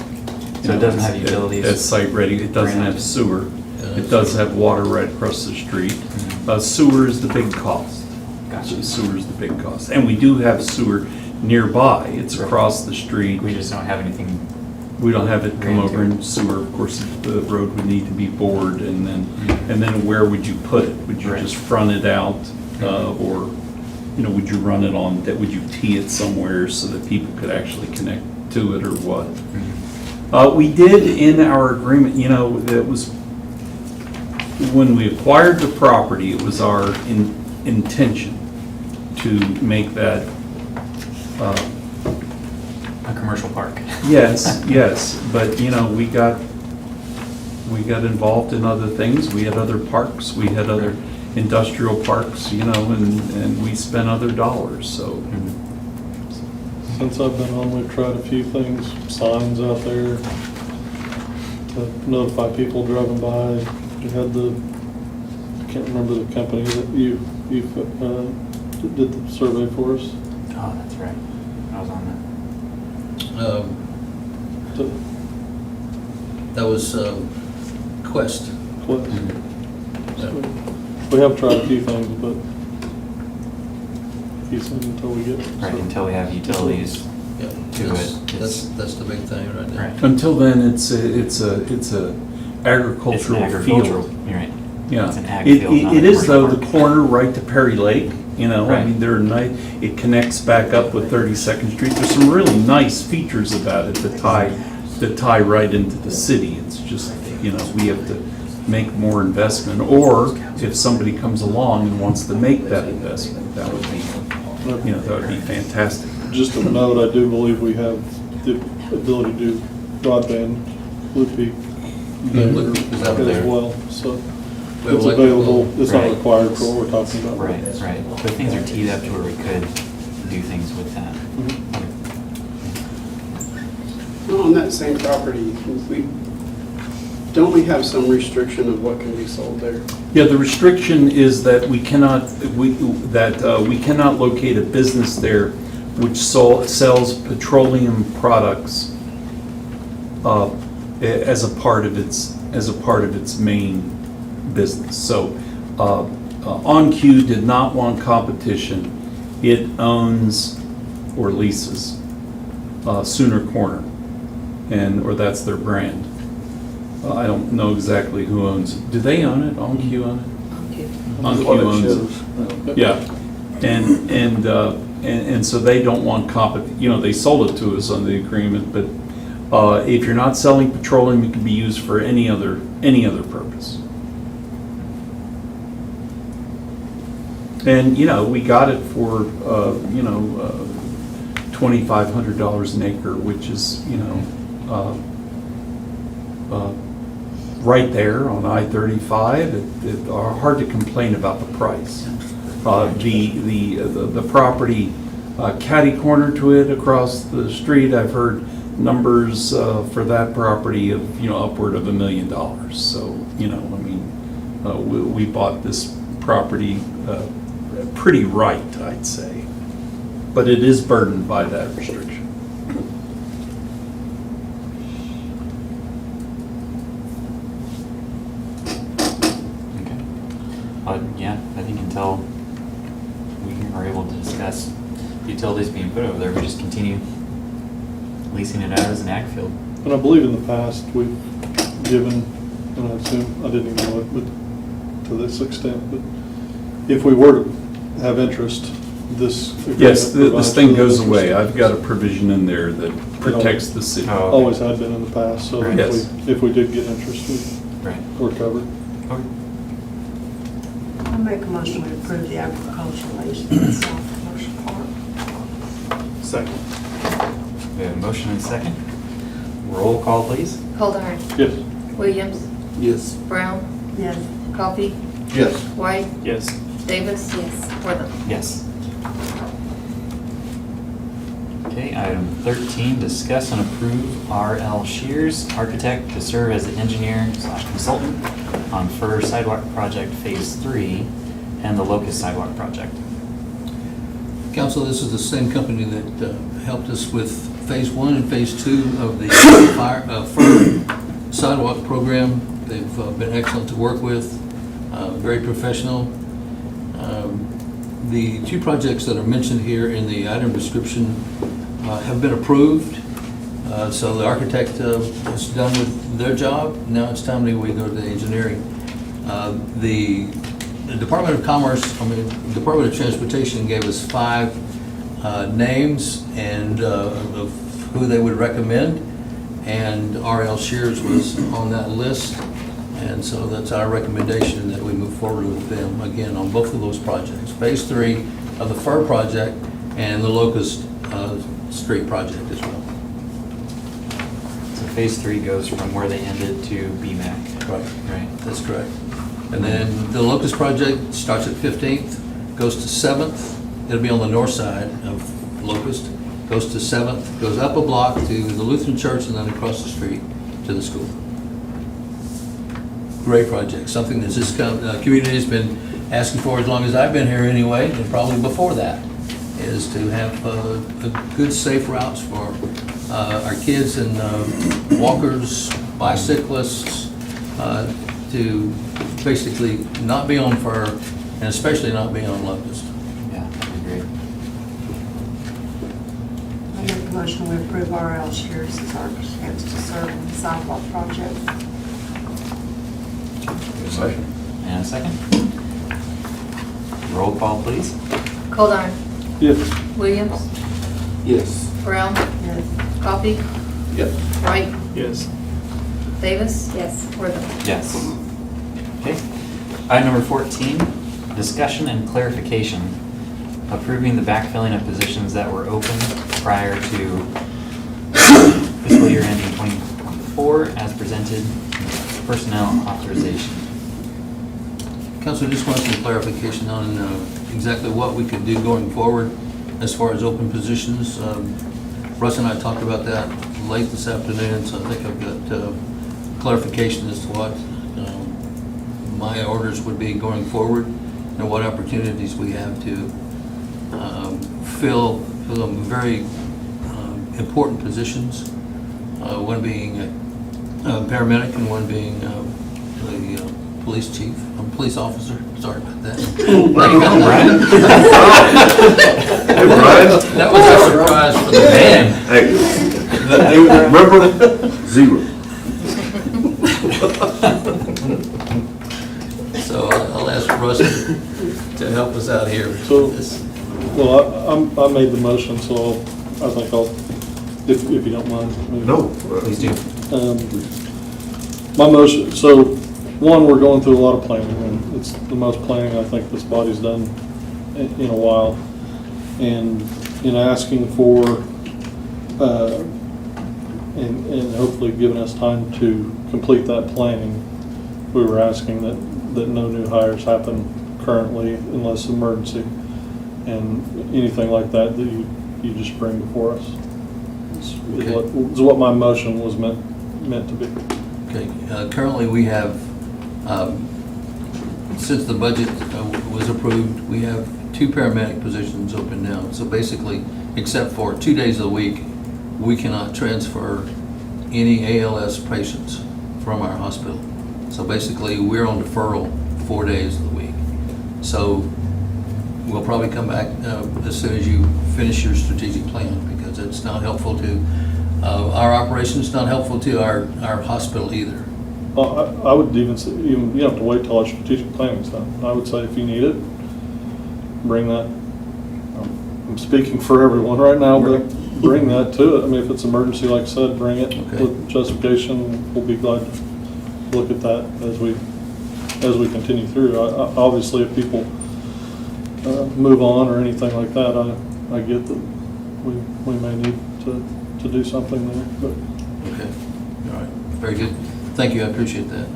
So it doesn't have utilities? That's site ready, it doesn't have sewer, it does have water right across the street. Sewer is the big cost. Gotcha. Sewer is the big cost, and we do have sewer nearby, it's Right. across the street. We just don't have anything. We don't have it come Ran over to. in sewer, of course, the road would need to be bored, and then where would you put it? Would you Right. just front it out, or, would you run it on, would you tee it somewhere so that people could actually connect to it, or what? We did in our agreement, that was when we acquired the property, it was our intention to make that, A commercial park. yes, yes, but, you know, we got involved in other things. We had other parks, we had other industrial parks, you know, and we spent other dollars, so. Since I've been on, we've tried a few things, signs out there to notify people driving by. We had the, I can't remember the company that you did the survey for us. Oh, that's right. I was on To- That was Quest. Quest. that. So, we have tried a few things, but he said until we get. Right, until we have utilities. Yeah, To that's- it. That's the big thing right there. Right. Until then, it's a It's an agricultural agricultural, field. you're right. Yeah. It's an ag It- field, not It a is though commercial the park. corner right to Perry Lake, you know, I Right. mean, they're nice, it connects back up with 32nd Street. There's some really nice features about it that tie right into the city. It's just, you know, we have to make more investment, or if somebody comes along and wants to make that investment, that would be, you know, that would be fantastic. Just a note, I do believe we have the ability to do broadband loopy Loop is out there there. as well, so We have it's electrical- available, it's not Right. required for what we're talking about. Right, right. But things are teed up to where we could do things with that. On that same property, don't we have some restriction of what can be sold there? Yeah, the restriction is that we cannot locate a business there which sells petroleum products as a part of its main business. So OnQ did not want competition. It owns or leases Sooner Corner, or that's their brand. I don't know exactly who owns it. Do they own it? OnQ own it? OnQ owns it. Yeah, and so they don't want you know, they sold it to us on the agreement, but if you're not selling petroleum, it can be used for any other purpose. And, you know, we got it for, you know, $2,500 an acre, which is, you know, right there on I-35. It hard to complain about the price. The property catty corner to it across the street, I've heard numbers for that property of, you know, upward of $1 million. So, you know, I mean, we bought this property pretty right, I'd say. But it is burdened by that restriction. Okay. Yeah, I think until we are able to discuss utilities being put over there, we just continue leasing it out as an ag field. And I believe in the past, we've given, and I assume, I didn't even know it, but to this extent, but if we were to have interest, this. Yes, agreement this provides thing for goes that away. interest. I've got a provision in there that protects the city. Oh. Always had been in the past, so Right. Yes. if we did get interest, Right. we're covered. Okay. I make a motion to approve the agricultural lease for the South Commercial Park. Second. We have a motion and a second. Roll call, please. Goldar. Yes. Williams. Yes. Brown. Yes. Coffee. Yes. White. Yes. Davis. Yes. Wortham. Yes. Okay, item 13, discuss and approve R.L. Shears, architect, to serve as the engineer/consultant on Fir Sidewalk Project Phase 3 and the Locust Sidewalk Project. Council, this is the same company that helped us with Phase 1 and Phase 2 of the Fir Sidewalk program. They've been excellent to work with, very professional. The two projects that are mentioned here in the item description have been approved. So the architect is done with their job. Now it's time that we go to the engineering. The Department of Commerce, Department of Transportation gave us 5 names and of who they would recommend, and R.L. Shears was on that list. And so that's our recommendation that we move forward with them again on both of those projects. Phase 3 of the Fur project and the Locust Street project as well. So phase 3 goes from where they ended to BMAC. Right. That's correct. And then the Locust project starts at 15th, goes to 7th. It'll be on the north side of Locust, goes to 7th, goes up a block to the Lutheran Church, and then across the street to the school. Great project, something that this community has been asking for as long as I've been here anyway, and probably before that, is to have good, safe routes for our kids and walkers, bicyclists, to basically not be on Fur, and especially not be on Locust. Yeah, that'd be great. I make a motion we approve R.L. Shears as our chance to serve on the sidewalk project. And a second. Roll call, please. Goldar. Yes. Williams. Yes. Brown. Yes. Coffee. Yes. Wright. Yes. Davis. Yes. Worthing. Yes. Okay. Item number 14, discussion and clarification. Approving the backfilling of positions that were open prior to fiscal year ending 2024 as presented in the personnel authorization. Council, just want some clarification on exactly what we could do going forward as far as open positions. Russ and I talked about that late this afternoon, so I think I've got clarification as to what my orders would be going forward and what opportunities we have to fill some very important positions, one being a paramedic and one being the police chief, police officer, sorry about that. Brian. Hey, Brian. That was a surprise for the man. Hey, remember, 0. So I'll ask Russ to help us out here. So- Well, I made the motion, so I think I'll, if you don't mind. No. Please do. My motion, so, one, we're going through a lot of planning, and it's the most planning I think this body's done in a while. And in asking for, and hopefully giving us time to complete that planning, we were asking that no new hires happen currently unless emergency. And anything like that you just bring before us. Is what my motion was meant to be. Okay, currently we have, since the budget was approved, we have 2 paramedic positions open now. So basically, except for 2 days a week, we cannot transfer any ALS patients from our hospital. So basically, we're on deferral 4 days of the week. So we'll probably come back as soon as you finish your strategic plan, because it's not helpful to our operations, not helpful to our hospital either. I would even say, you don't have to wait till our strategic planning's done. I would say if you need it, bring that. I'm speaking for everyone right now, but bring that to it. I mean, if it's emergency, like I said, bring it. Okay. With justification, we'll be glad to look at that as we continue through. Obviously, if people move on or anything like that, I get that we may need to do something there, but. Okay, all right, very good. Thank you, I appreciate that.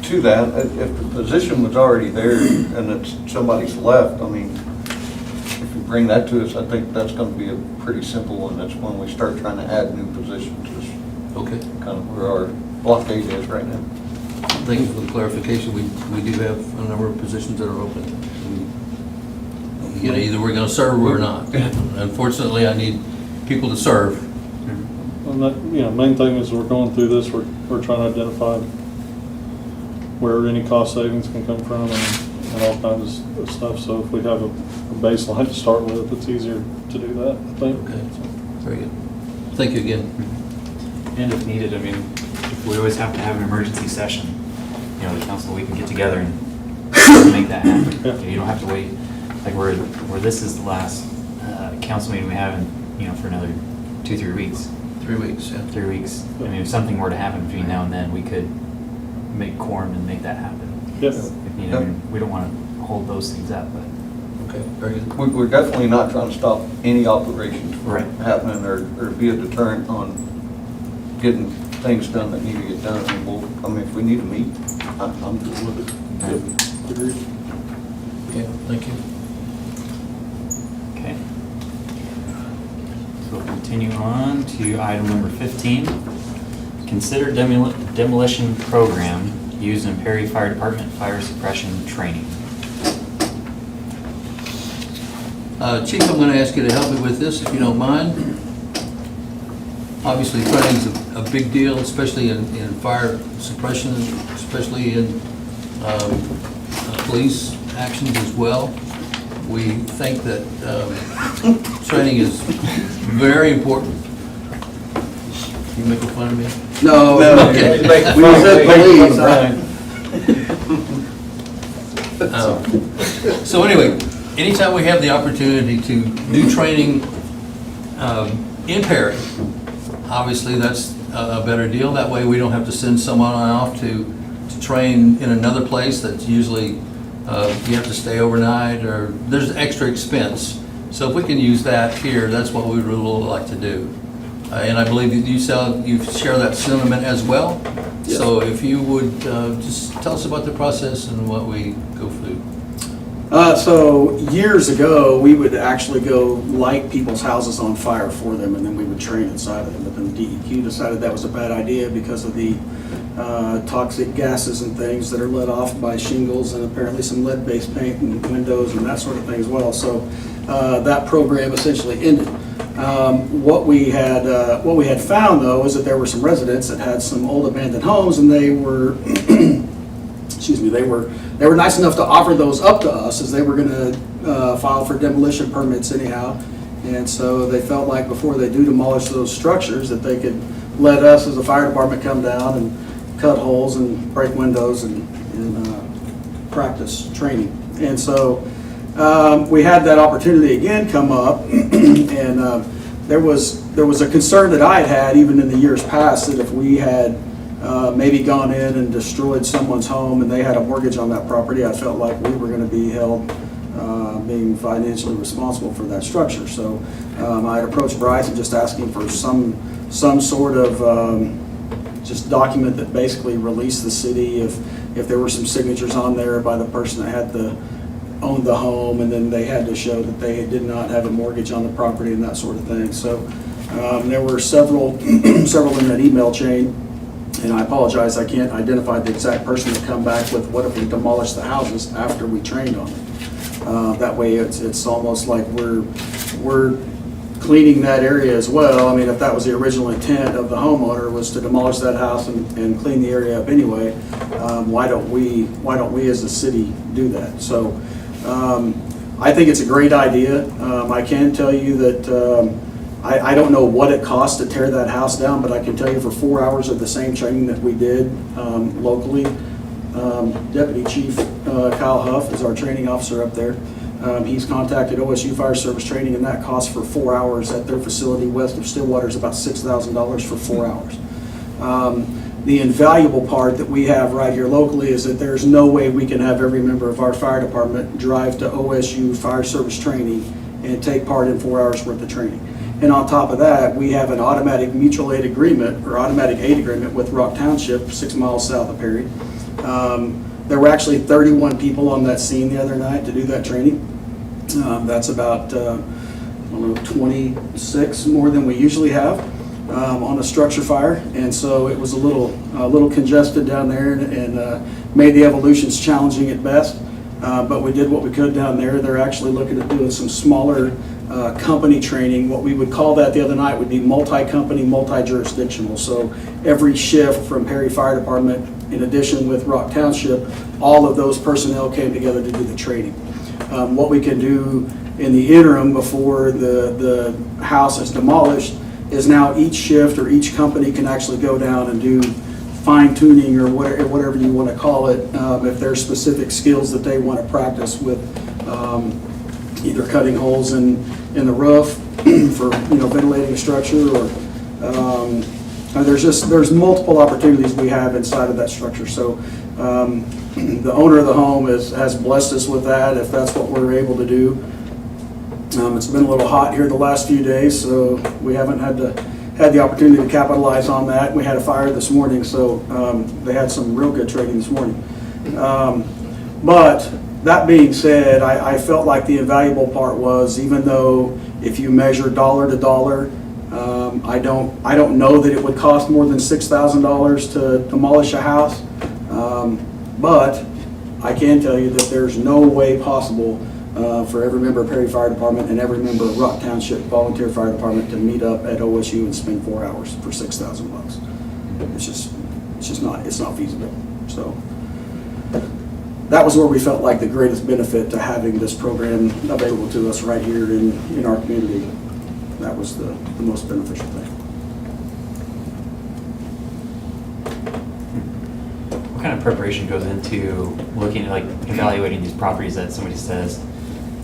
To that, if the position was already there and it's somebody's left, I mean, if you bring that to us, I think that's gonna be a pretty simple one. That's when we start trying to add new positions, is Okay, kind of where our blockade is right now. thank you for the clarification. We do have a number of positions that are open. You know, either we're gonna serve or we're not. Unfortunately, I need people to serve. And that, main thing is we're going through this, we're trying to identify where any cost savings can come from and all kinds of stuff. So if we have a baseline to start with, it's easier to do that, I think. Okay, very good. Thank you again. And if needed, I mean, if we always have to have an emergency session, the council, we can get together and make that happen. Yeah. You don't have to wait, like where this is the last council meeting we have in, for another 2-3 weeks. 3 weeks, yeah. 3 weeks. I mean, if something were to happen between now and then, we could make quorum and make that happen. Yes. You know, we don't want to hold those things up, but. Okay, very good. We're definitely not trying to stop any operations Right. from happening or be a deterrent on getting things done that need to get done. And I mean, if we need to meet, I'm good with it. Agreed. Okay, thank you. Okay. So we'll continue on to item number 15. Consider demolition program used in Perry Fire Department fire suppression training. Chief, I'm going to ask you to help me with this, if you don't mind. Obviously, training's a big deal, especially in fire suppression, especially in police actions as well. We think that training is very important. You making fun of me? No, Okay. we said police. So anyway, anytime we have the opportunity to do training in Perry, obviously that's a better deal. That way we don't have to send someone off to train in another place that's usually you have to stay overnight or there's extra expense. So if we can use that here, that's what we would really like to do. And I believe that you share that sentiment as well. Yes. So if you would just tell us about the process and what we go through. So years ago, we would actually go light people's houses on fire for them, and then we would train inside of them. But then DEQ decided that was a bad idea because of the toxic gases and things that are let off by shingles and apparently some lead-based paint and windows and that sort of thing as well. So that program essentially ended. What we had found though is that there were some residents that had some old abandoned homes, and they were excuse me, they were nice enough to offer those up to us as they were going to file for demolition permits anyhow. And so they felt like before they do demolish those structures that they could let us as a fire department come down and cut holes and break windows and practice training. And so we had that opportunity again come up, and there was a concern that I had even in the years past that if we had maybe gone in and destroyed someone's home and they had a mortgage on that property, I felt like we were going to be held being financially responsible for that structure. So I had approached Bryce and just asking for some sort of just document that basically released the city if there were some signatures on there by the person that had owned the home, and then they had to show that they did not have a mortgage on the property and that sort of thing. So there were several in that email chain. And I apologize, I can't identify the exact person that come back with what if we demolish the houses after we trained on it. That way it's almost like we're cleaning that area as well. I mean, if that was the original intent of the homeowner was to demolish that house and clean the area up anyway, why don't we as a city do that? So I think it's a great idea. I can tell you that I don't know what it costs to tear that house down, but I can tell you for 4 hours of the same training that we did locally, Deputy Chief Kyle Huff is our training officer up there. He's contacted OSU Fire Service Training, and that cost for 4 hours at their facility west of Stillwater is about $6,000 for 4 hours. The invaluable part that we have right here locally is that there's no way we can have every member of our fire department drive to OSU Fire Service Training and take part in 4 hours worth of training. And on top of that, we have an automatic mutual aid agreement or automatic aid agreement with Rock Township, 6 miles south of Perry. There were actually 31 people on that scene the other night to do that training. That's about 26 more than we usually have on a structure fire. And so it was a little congested down there and made the evolutions challenging at best. But we did what we could down there. They're actually looking at doing some smaller company training. What we would call that the other night would be multi-company, multi-jurisdictional. So every shift from Perry Fire Department, in addition with Rock Township, all of those personnel came together to do the training. What we can do in the interim before the house is demolished is now each shift or each company can actually go down and do fine tuning or whatever you want to call it, if there's specific skills that they want to practice with either cutting holes in the roof for ventilating a structure or there's multiple opportunities we have inside of that structure. So the owner of the home has blessed us with that, if that's what we're able to do. It's been a little hot here the last few days, so we haven't had the opportunity to capitalize on that. We had a fire this morning, so they had some real good trading this morning. But that being said, I felt like the invaluable part was, even though if you measure dollar to dollar, I don't know that it would cost more than $6,000 to demolish a house. But I can tell you that there's no way possible for every member of Perry Fire Department and every member of Rock Township Volunteer Fire Department to meet up at OSU and spend 4 hours for $6,000. It's not feasible. So that was where we felt like the greatest benefit to having this program available to us right here in our community. That was the most beneficial thing. What kind of preparation goes into looking at, like, evaluating these properties that somebody says,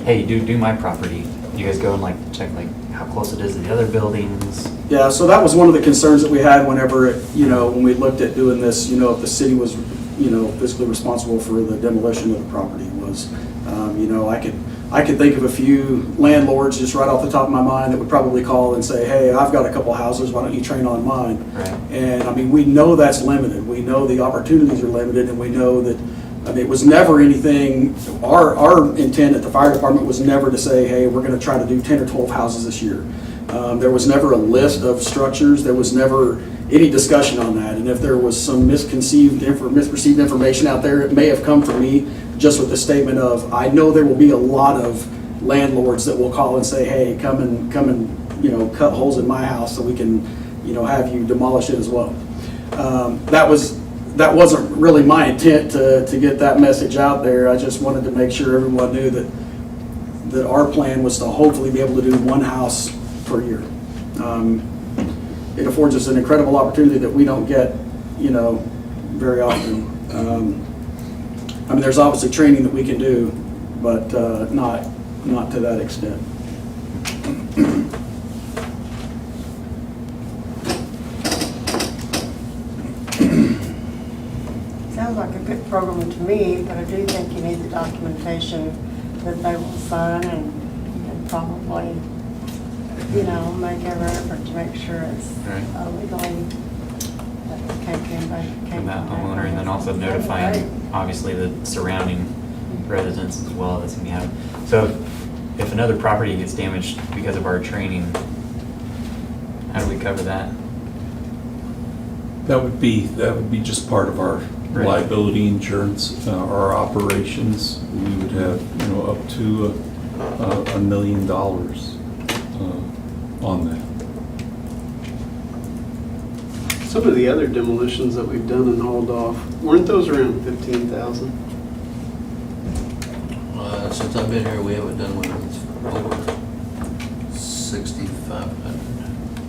hey, do my property? Do you guys go and like check like how close it is to the other buildings? Yeah, so that was one of the concerns that we had whenever, when we looked at doing this, if the city was, fiscally responsible for the demolition of the property was, I could think of a few landlords just right off the top of my mind that would probably call and say, hey, I've got a couple houses, why don't you train on mine? Right. And I mean, we know that's limited. We know the opportunities are limited, and we know that, it was never anything, our intent at the fire department was never to say, hey, we're gonna try to do 10 or 12 houses this year. There was never a list of structures. There was never any discussion on that. And if there was some misperceived information out there, it may have come from me just with the statement of, I know there will be a lot of landlords that will call and say, hey, come and cut holes in my house so we can, have you demolish it as well. That wasn't really my intent to get that message out there. I just wanted to make sure everyone knew that our plan was to hopefully be able to do one house per year. It affords us an incredible opportunity that we don't get, very often. There's obviously training that we can do, but not to that extent. Sounds like a good program to me, but I do think you need the documentation that they will sign and probably, make every effort to make sure it's Right. legally, that it can't be invaded. From that homeowner, and then also notifying, obviously, the surrounding residents as well that's gonna be happening. So if another property gets damaged because of our training, how do we cover that? That would be just part of our Right. liability insurance, our operations. We would have, up to $1 million on that. Some of the other demolitions that we've done and hauled off, weren't those around 15,000? Since I've been here, we haven't done one that's over 6,500.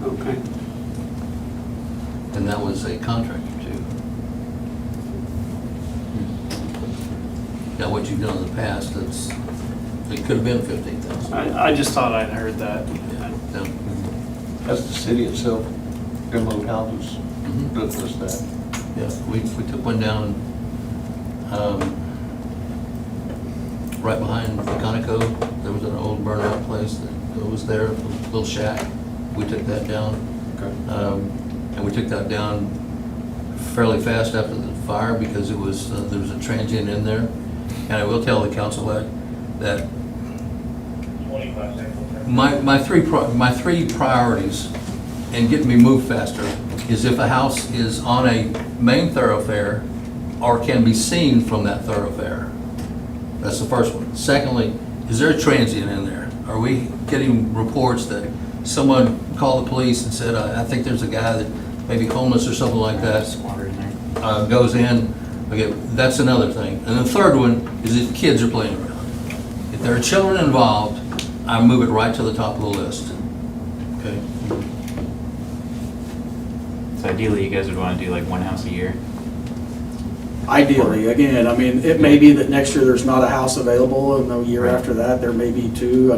Okay. And that was a contractor too. Now, what you've done in the past, it could have been 15,000. I just thought I'd heard that. Yeah. Has the city itself demoed houses Mhm. that does that? Yeah, we took one down, right behind the Conoco. There was an old burnout place that was there, a little shack. We took that down. Okay. And we took that down fairly fast after the fire because there was a transient in there. And I will tell the council that my three priorities in getting me moved faster is if a house is on a main thoroughfare or can be seen from that thoroughfare. That's the first one. Secondly, is there a transient in there? Are we getting reports that someone called the police and said, I think there's a guy that may be homeless or something like that, Squatter in there. goes in? Okay, that's another thing. And the third one is if kids are playing around. If there are children involved, I move it right to the top of the list. Okay? So ideally, you guys would wanna do like one house a year? Ideally, again, it may be that next year there's not a house available, and the year after that, there may be two.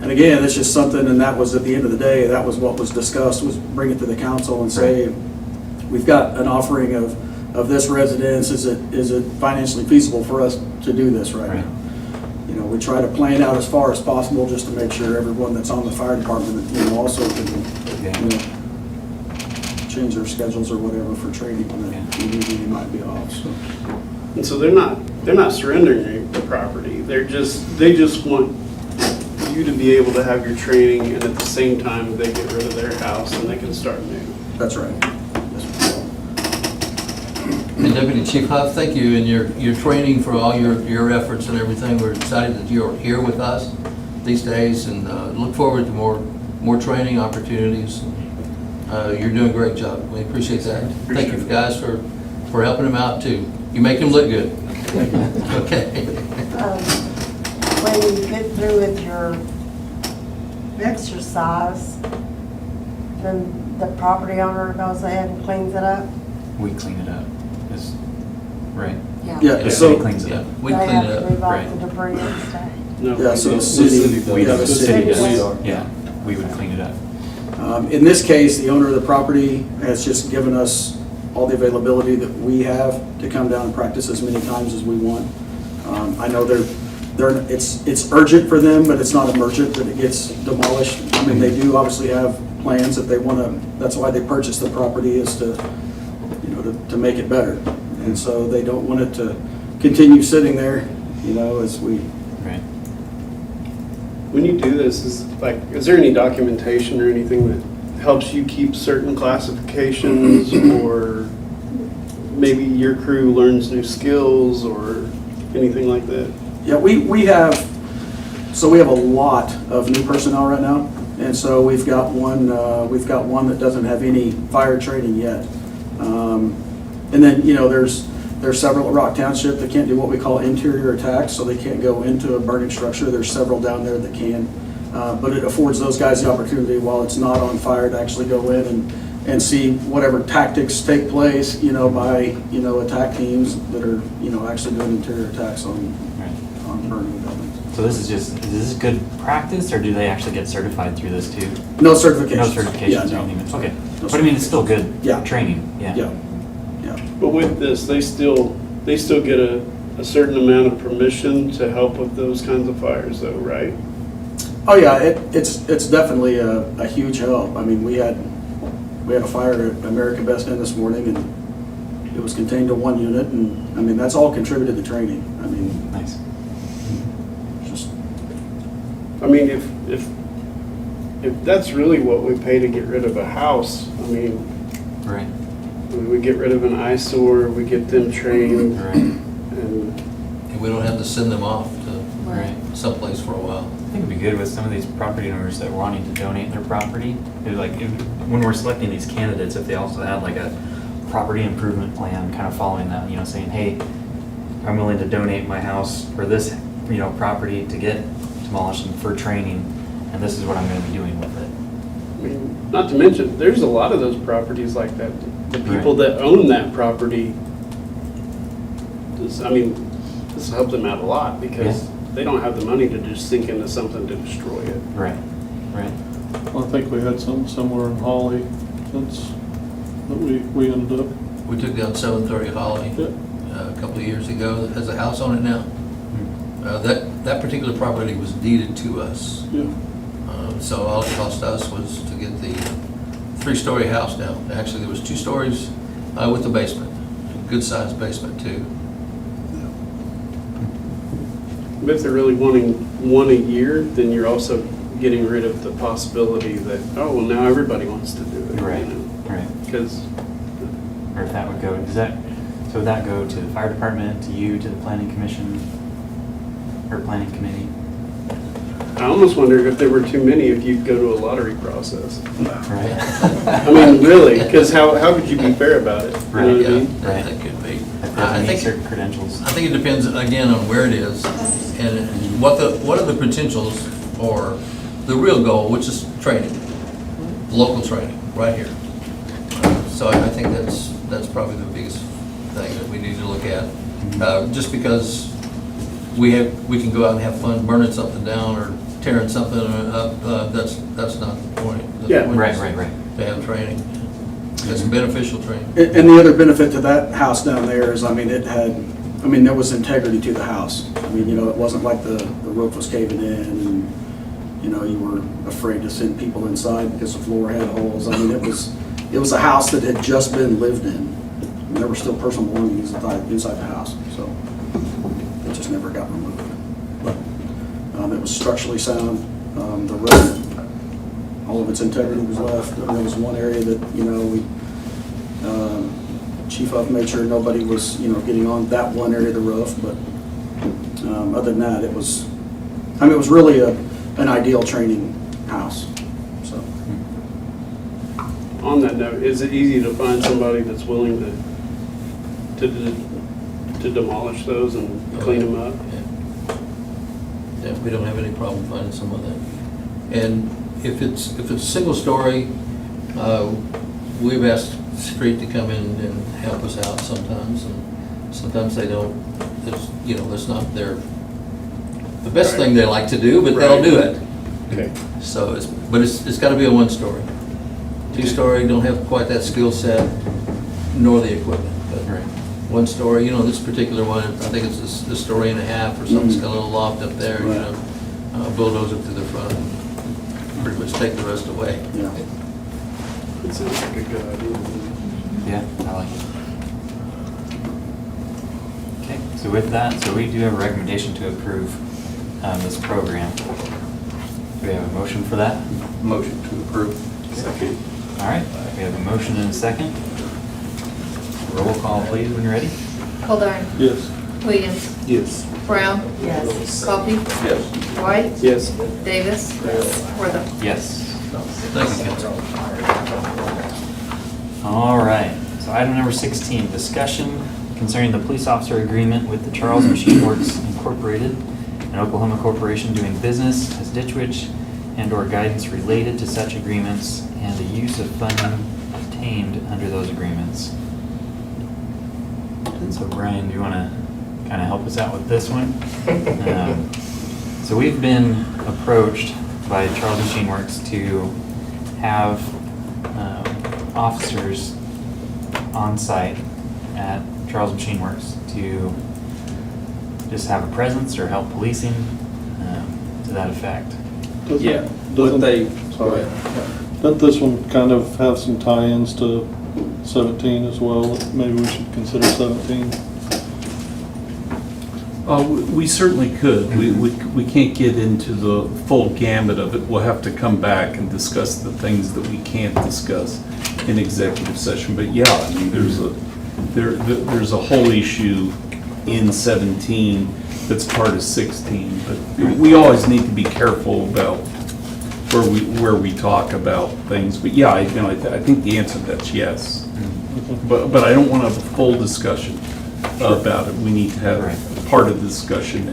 And again, it's just something, and that was at the end of the day, that was what was discussed, was bring it to the council and say, we've got an offering of this residence, is it financially feasible for us to do this right now? You know, we try to plan out as far as possible just to make sure everyone that's on the fire department, you know, also can, you know, change their schedules or whatever for training when they might be off, so. And so they're not surrendering the property. They just want you to be able to have your training, and at the same time, they get rid of their house and they can start new. That's right. And Deputy Chief Huff, thank you and your training for all your efforts and everything. We're excited that you're here with us these days and look forward to more training opportunities. You're doing a great job. We appreciate that. Thank you guys for helping him out too. You make him look good. Okay. When you get through with your exercise, then the property owner goes ahead and cleans it up? We clean it up. Is right. Yeah. Yeah, The so- city cleans it up. We They clean have it to up. move right. off the debris and stuff. No, Yeah, so the the city, We, yeah, the the city city. does. Yeah, we would clean it up. In this case, the owner of the property has just given us all the availability that we have to come down and practice as many times as we want. I know it's urgent for them, but it's not emergent that it gets demolished. I mean, they do obviously have plans that they want to, that's why they purchased the property, is to, you know, to make it better. And so they don't want it to continue sitting there, you know, as we, Right. When you do this, is there any documentation or anything that helps you keep certain classifications, or maybe your crew learns new skills or anything like that? yeah, we have a lot of new personnel right now. And so we've got one that doesn't have any fire training yet. And then, you know, there's several at Rock Township that can't do what we call interior attacks, so they can't go into a burning structure. There's several down there that can. But it affords those guys the opportunity, while it's not on fire, to actually go in and see whatever tactics take place, you know, by, you know, attack teams that are, you know, actually doing interior attacks on burning buildings. So is this good practice, or do they actually get certified through this too? No certifications. No certifications Yeah, or no. anything? Okay. No But I mean, it's still good Yeah. training, yeah. Yeah. But with this, they still get a certain amount of permission to help with those kinds of fires though, right? Oh, yeah, it's definitely a huge help. I mean, we had a fire at American Best Inn this morning, and it was contained to one unit, and, I mean, that's all contributed to training. I mean, Nice. just, I mean, if that's really what we pay to get rid of a house, I mean, Right. we get rid of an eyesore, we get them trained, Right. and And we don't have to send them off to Right. someplace for a while. I think it'd be good with some of these property owners that are wanting to donate their property. When we're selecting these candidates, if they also had like a property improvement plan, kind of following that, you know, saying, hey, I'm willing to donate my house or this, you know, property to get demolished and for training, and this is what I'm gonna be doing with it. I mean, not to mention, there's a lot of those properties like that. The people that own that property, this will help them out a lot, because they don't have the money to just sink into something to destroy it. Right, right. I think we had some somewhere in Holly that we ended up. We took down 730 Holly Yeah. a couple of years ago. It has a house on it now. That particular property was deeded to us. Yeah. So all it cost us was to get the 3-story house down. Actually, there was 2 stories with the basement, good-sized basement too. But if they're really wanting one a year, then you're also getting rid of the possibility that, oh, well, now everybody wants to do it. Right, You know? right. Because Or if that would go, so would that go to the fire department, to you, to the planning commission, or planning committee? I almost wondered if there were too many, if you'd go to a lottery process. Right. I mean, really, because how could you be fair about it? You know Right, what I yeah. mean? That could be. If I they meet think certain credentials. I think it depends, again, on where it is and what are the potentials for the real goal, which is training, local training, right here. So I think that's probably the biggest thing that we need to look at. Just because we can go out and have fun burning something down or tearing something up, that's not the point. The Yeah. point Right, is right, right. To have training. It's beneficial training. And the other benefit to that house down there is, I mean, there was integrity to the house. I mean, it wasn't like the roof was caving in and, you were afraid to send people inside because the floor had holes. I mean, it was a house that had just been lived in. And there were still personal belongings inside the house, so it just never got removed. But it was structurally sound. The roof, all of its integrity was left. There was one area that, Chief Huff made sure nobody was, getting on that one area of the roof, but other than that, it was really an ideal training house, so. On that note, is it easy to find somebody that's willing to demolish those and clean them up? Yeah, we don't have any problem finding some of that. And if it's a single story, we've asked street to come in and help us out sometimes, and sometimes they don't. That's not the best thing they like to do, but they'll do it. Okay. So it's got to be a one-story. Two-story don't have quite that skill set, nor the equipment. But one story, this particular one, I think it's a story and a half or something. It's got a little loft up there. Bulldoze it to the front, and pretty much take the rest away. Yeah. It sounds like a good idea. Yeah, I like it. Okay, so with that, we do have a recommendation to approve this program. Do we have a motion for that? Motion to approve. Second. All right, we have a motion and a second. Roll call, please, when you're ready. Goldar. Yes. Williams. Yes. Brown. Yes. Coffee. Yes. White. Yes. Davis. Wortham. Yes. Thank you, Council. All right, so item number 16, discussion concerning the police officer agreement with the Charles Machine Works Incorporated, an Oklahoma corporation doing business as Ditch Witch, and/or guidance related to such agreements and the use of funding obtained under those agreements. And so Brian, do you want to kind of help us out with this one? So we've been approached by Charles Machine Works to have officers on site at Charles Machine Works to just have a presence or help policing, to that effect. Yeah. Doesn't Sorry. Doesn't this one kind of have some tie-ins to 17 as well? Maybe we should consider 17. We certainly could. We can't get into the full gamut of it. We'll have to come back and discuss the things that we can't discuss in executive session. But yeah, I mean, there's a whole issue in 17 that's part of 16. But we always need to be careful about where we talk about things. But yeah, I think the answer to that's yes. But I don't want to have a full discussion about it. We need to have part of the discussion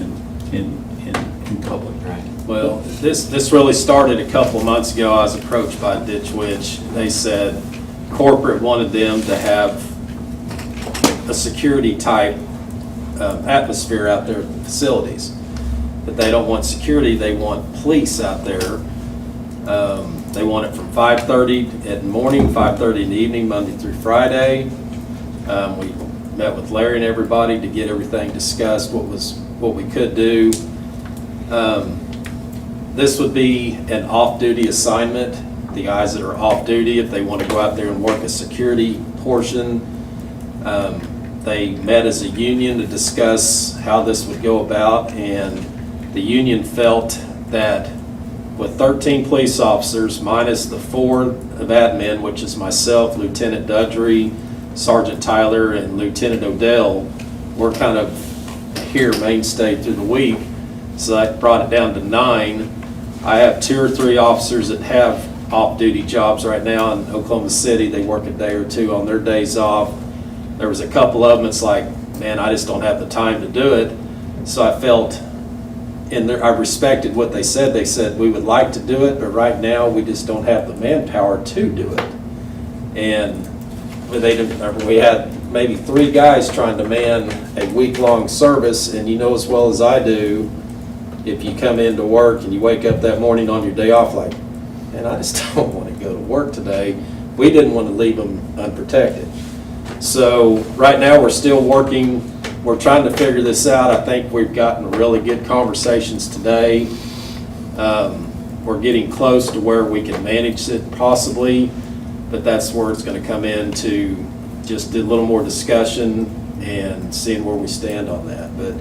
in public. Right. Well, this really started a couple months ago. I was approached by Ditch Witch. They said corporate wanted them to have a security type atmosphere out there at the facilities. But they don't want security, they want police out there. They want it from 5:30 in the morning, 5:30 in the evening, Monday through Friday. We met with Larry and everybody to get everything discussed, what we could do. This would be an off-duty assignment. The guys that are off-duty, if they want to go out there and work a security portion, they met as a union to discuss how this would go about, and the union felt that with 13 police officers, minus the 4 of admin, which is myself, Lieutenant Dudry, Sergeant Tyler, and Lieutenant Odell, we're kind of here mainstay through the week, so that brought it down to 9. I have 2 or 3 officers that have off-duty jobs right now in Oklahoma City. They work a day or 2 on their days off. There was a couple of them, it's like, man, I just don't have the time to do it. So I felt, and I respected what they said. They said, we would like to do it, but right now we just don't have the manpower to do it. And we had maybe 3 guys trying to man a week-long service, and you know as well as I do, if you come into work and you wake up that morning on your day off like, man, I just don't want to go to work today, we didn't want to leave them unprotected. So right now, we're still working, we're trying to figure this out. I think we've gotten really good conversations today. We're getting close to where we can manage it possibly, but that's where it's going to come into just a little more discussion and seeing where we stand on that. But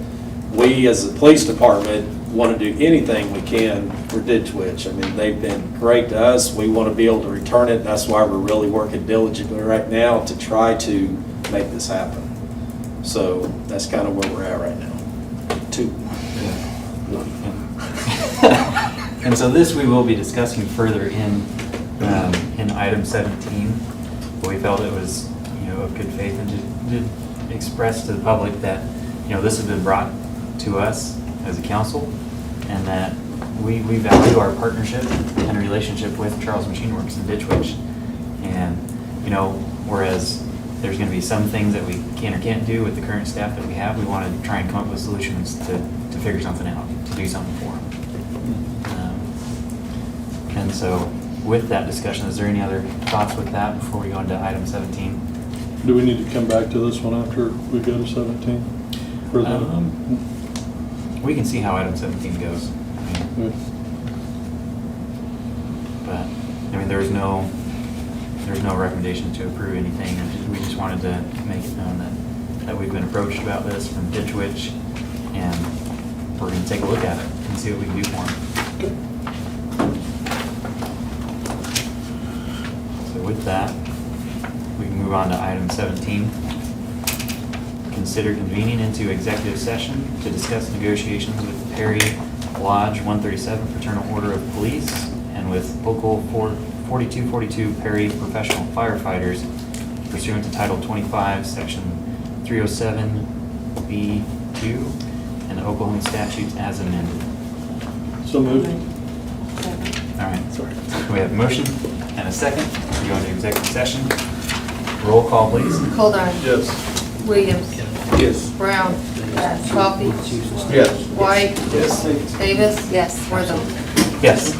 we, as a police department, want to do anything we can for Ditch Witch. I mean, they've been great to us. We want to be able to return it. That's why we're really working diligently right now to try to make this happen. So that's kind of where we're at right now. And so this we will be discussing further in item 17. But we felt it was, of good faith and to express to the public that, this has been brought to us as a council, and that we value our partnership and relationship with Charles Machine Works and Ditch Witch. And, whereas there's going to be some things that we can or can't do with the current staff that we have, we want to try and come up with solutions to figure something out, to do something for them. And so with that discussion, is there any other thoughts with that before we go into item 17? Do we need to come back to this one after we go to 17? For the- We can see how item 17 goes. Yeah. But, there's no recommendation to approve anything. We just wanted to make it known that we've been approached about this from Ditch Witch, and we're going to take a look at it and see what we can do for them. So with that, we can move on to item 17. Consider convening into executive session to discuss negotiations with Perry Lodge 137 Fraternal Order of Police and with Local 4242 Perry Professional Firefighters pursuant to Title 25, Section 307B2 and the Oklahoma statutes as amended. So moved. All right, sorry. We have a motion and a second. We go into executive session. Roll call, please. Goldar. Yes. Williams. Yes. Brown. Coffee. Yes. White. Yes. Davis. Yes. Wortham. Yes.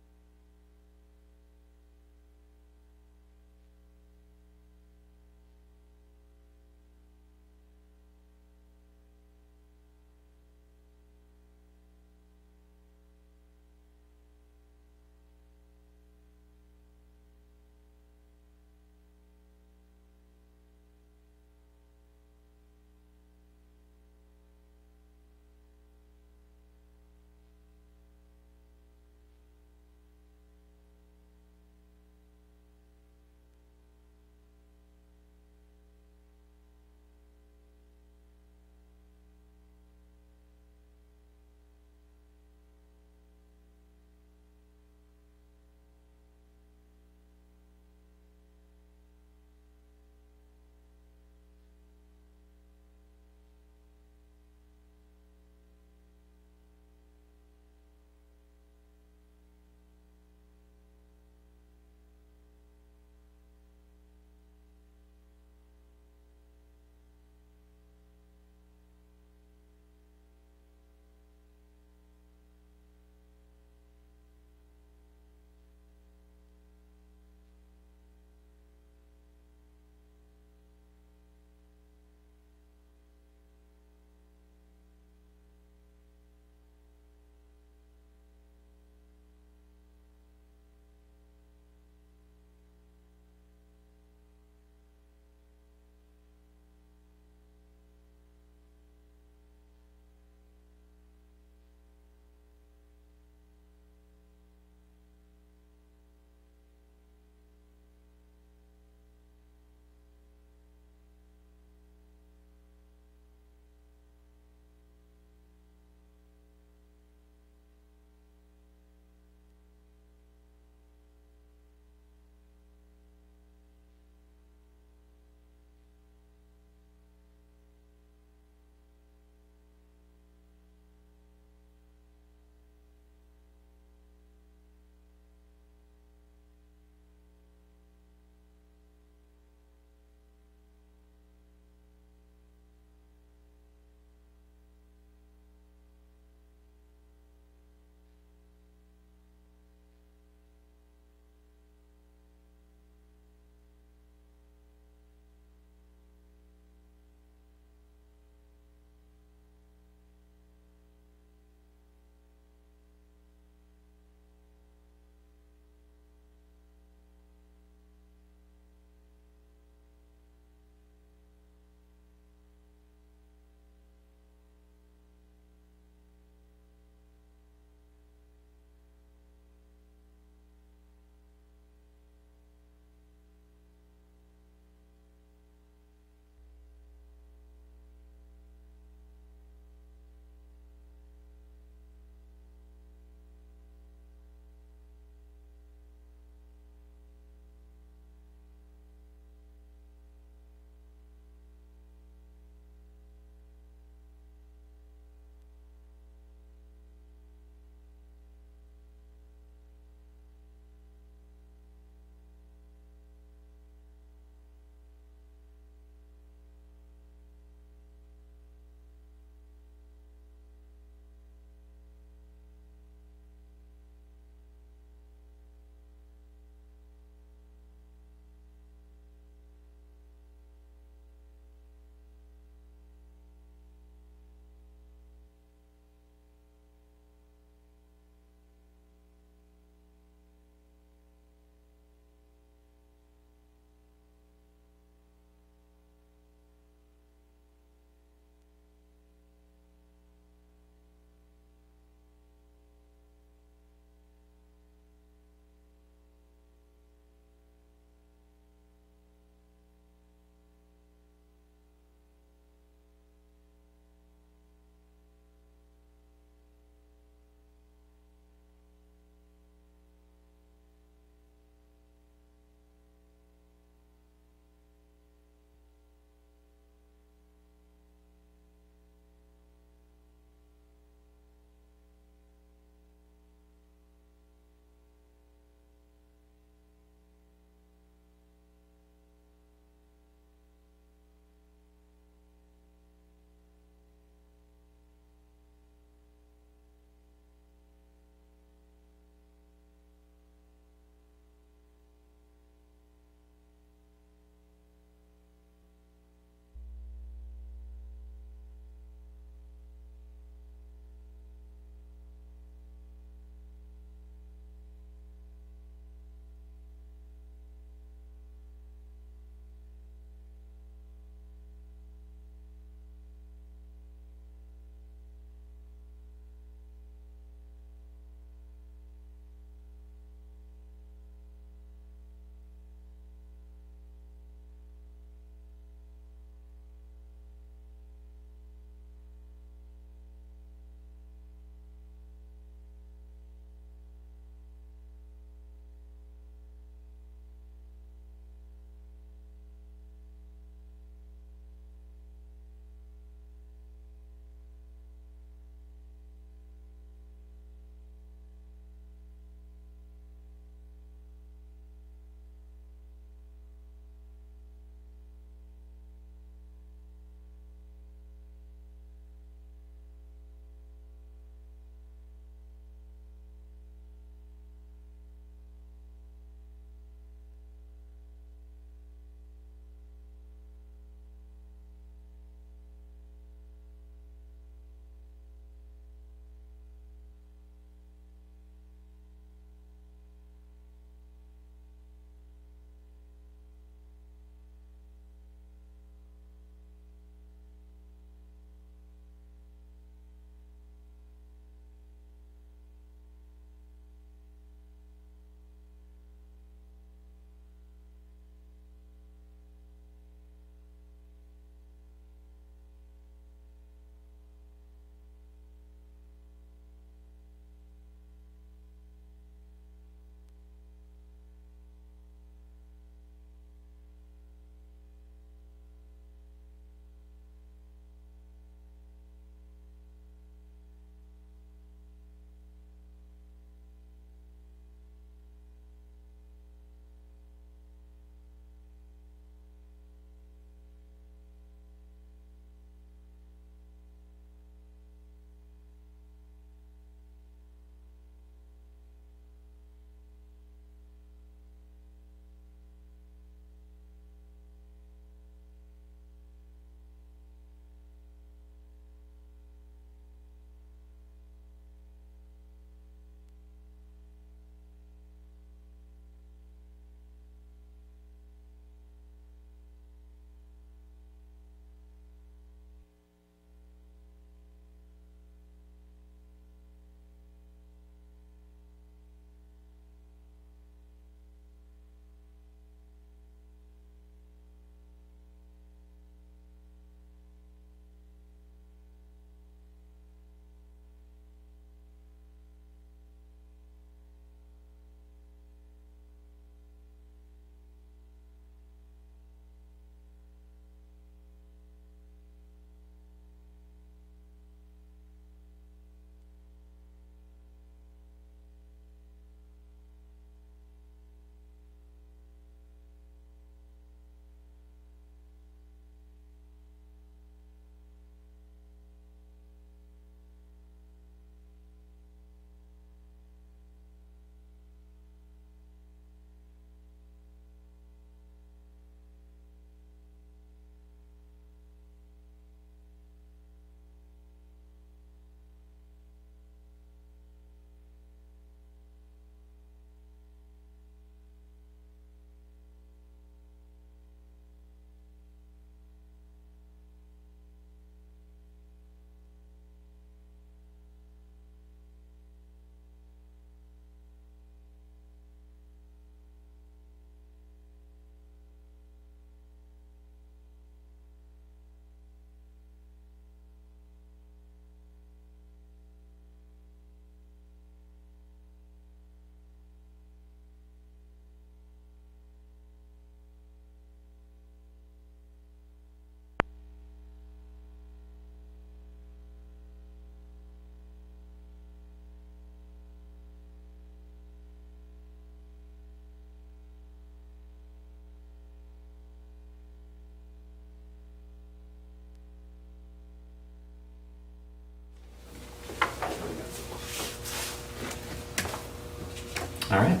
All right.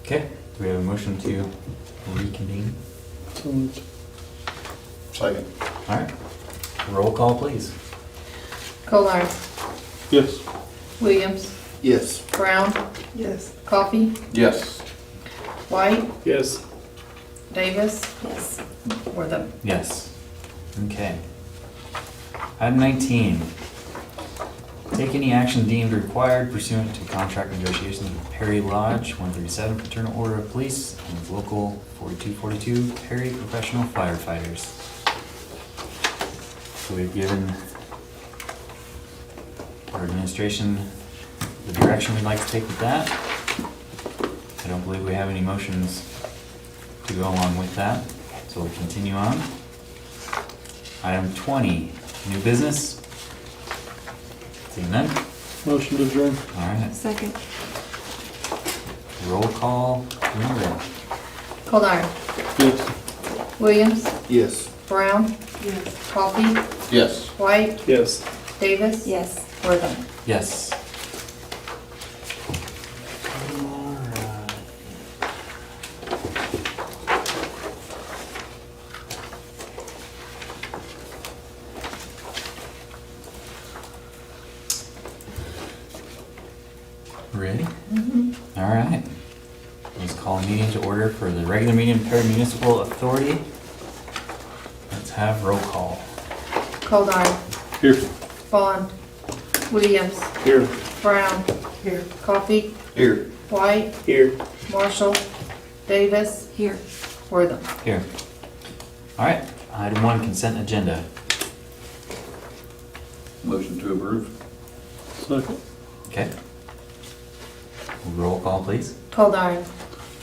Okay, do we have a motion to reconvene? So moved. Second. All right, roll call, please. Kolar. Yes. Williams. Yes. Brown. Yes. Coffee. Yes. White. Yes. Davis. Yes. Wortham. Yes. Okay. Item 19. Take any action deemed required pursuant to contract negotiations with Perry Lodge, 137 Fraternal Order of Police, and with Local 4242 Perry Professional Firefighters. So we've given our administration the direction we'd like to take with that. I don't believe we have any motions to go along with that, so we'll continue on. Item 20, new business. Seeing none? Motion to adjourn. All right, Second. roll call, when you're ready. Kolar. Yes. Williams. Yes. Brown. Yes. Coffee. Yes. White. Yes. Davis. Yes. Wortham. Yes. Ready? All right. Let's call a meeting to order for the regular meeting of Perry Municipal Authority. Let's have roll call. Kolar. Here. Bond. Williams. Here. Brown. Here. Coffee. Here. White. Here. Marshall. Davis. Here. Wortham. Here. All right, item 1, consent agenda. Motion to approve. Second. Okay. Roll call, please. Kolar.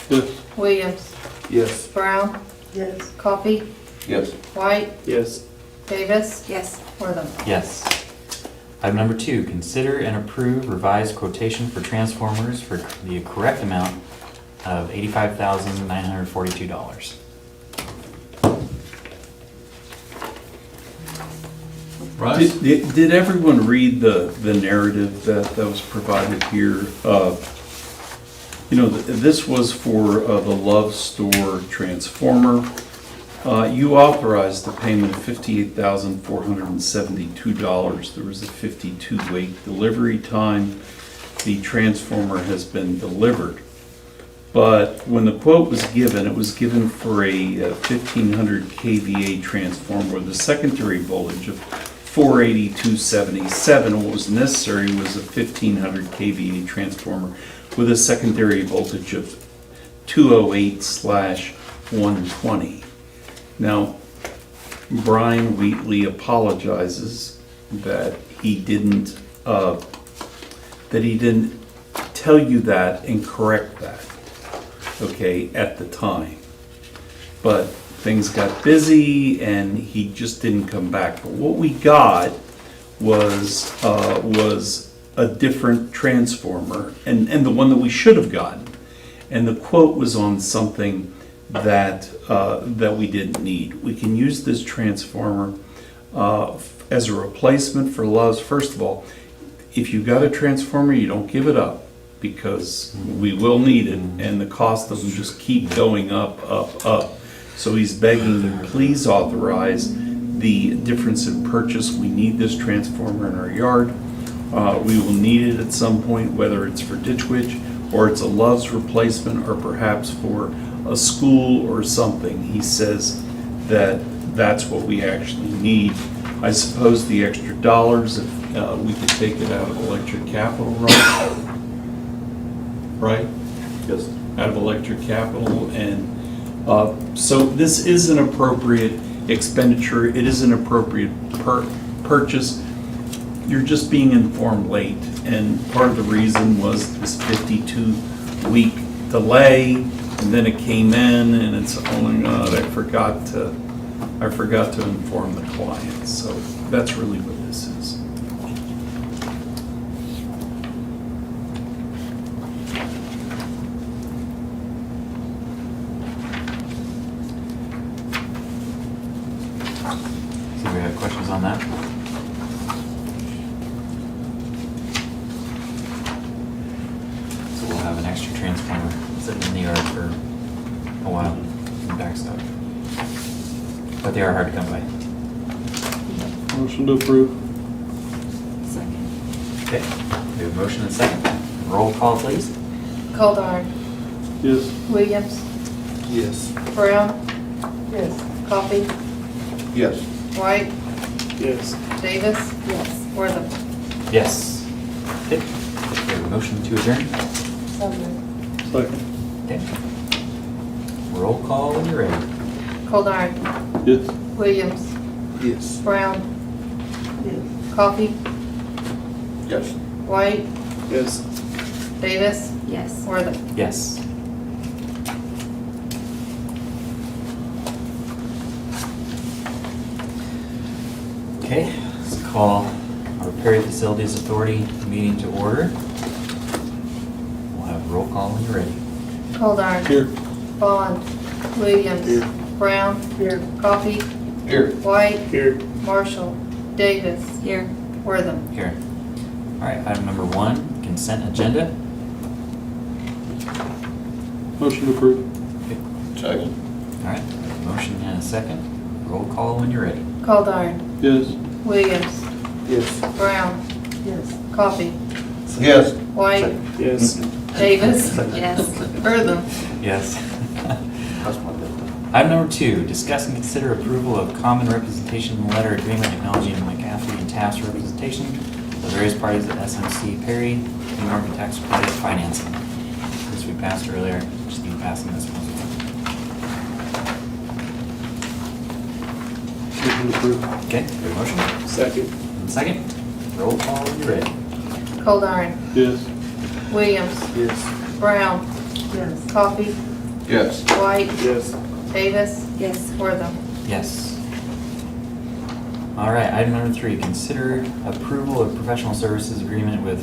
Yes. Williams. Yes. Brown. Yes. Coffee. Yes. White. Yes. Davis. Yes. Wortham. Yes. Item number 2, consider and approve revised quotation for transformers for the correct amount of $85,942. Right? Did everyone read the narrative that was provided here? You know, this was for the Love Store transformer. You authorized the payment of $58,472. There was a 52-week delivery time. The transformer has been delivered. But when the quote was given, it was given for a 1500 kVA transformer with a secondary voltage of 480/277. What was necessary was a 1500 kVA transformer with a secondary voltage of 208/120. Now, Brian Wheatley apologizes that he didn't tell you that and correct that, okay, at the time. But things got busy and he just didn't come back. But what we got was a different transformer and the one that we should have gotten. And the quote was on something that we didn't need. We can use this transformer as a replacement for Love's. First of all, if you got a transformer, you don't give it up, because we will need it, and the cost of them just keep going up, up, up. So he's begging, please authorize the difference in purchase. We need this transformer in our yard. We will need it at some point, whether it's for Ditch Witch, or it's a Love's replacement, or perhaps for a school or something. He says that that's what we actually need. I suppose the extra dollars, if we could take it out of electric capital, right? Yes. Out of electric capital, and so this is an appropriate expenditure. It is an appropriate purchase. You're just being informed late, and part of the reason was this 52-week delay, and then it came in, and it's, oh my God, I forgot to inform the client. So that's really what this is. So we have questions on that? extra transformer sitting in the yard for a while in backstop. But they are hard to come by. Motion to approve. Second. Okay, we have a motion and a second. Roll call, please. Goldar. Yes. Williams. Yes. Brown. Yes. Coffee. Yes. White. Yes. Davis. Yes. Wortham. Yes. Okay, we have a motion to adjourn. So moved. Second. Okay. Roll call when you're ready. Goldar. Yes. Williams. Yes. Brown. Yes. Coffee. Yes. White. Yes. Davis. Yes. Wortham. Yes. Okay, let's call our Perry Facilities Authority meeting to order. We'll have roll call when you're ready. Goldar. Here. Bond. Williams. Here. Brown. Here. Coffee. Here. White. Here. Marshall. Davis. Here. Wortham. Here. All right, item number 1, consent agenda. Motion to approve. Second. All right, motion and a second. Roll call when you're ready. Goldar. Yes. Williams. Yes. Brown. Yes. Coffee. Yes. White. Yes. Davis. Yes. Wortham. Yes. That's my bad. Item number 2, discuss and consider approval of common representation letter agreement acknowledging McCaffrey and Taft's representation of various parties at SMC Perry, New York Tax Credit Financing. This we passed earlier, just be passing this one. Motion to approve. Okay, we have a motion Second. and a second. Roll call when you're ready. Goldar. Yes. Williams. Yes. Brown. Yes. Coffee. Yes. White. Yes. Davis. Yes. Wortham. Yes. All right, item number 3, consider approval of professional services agreement with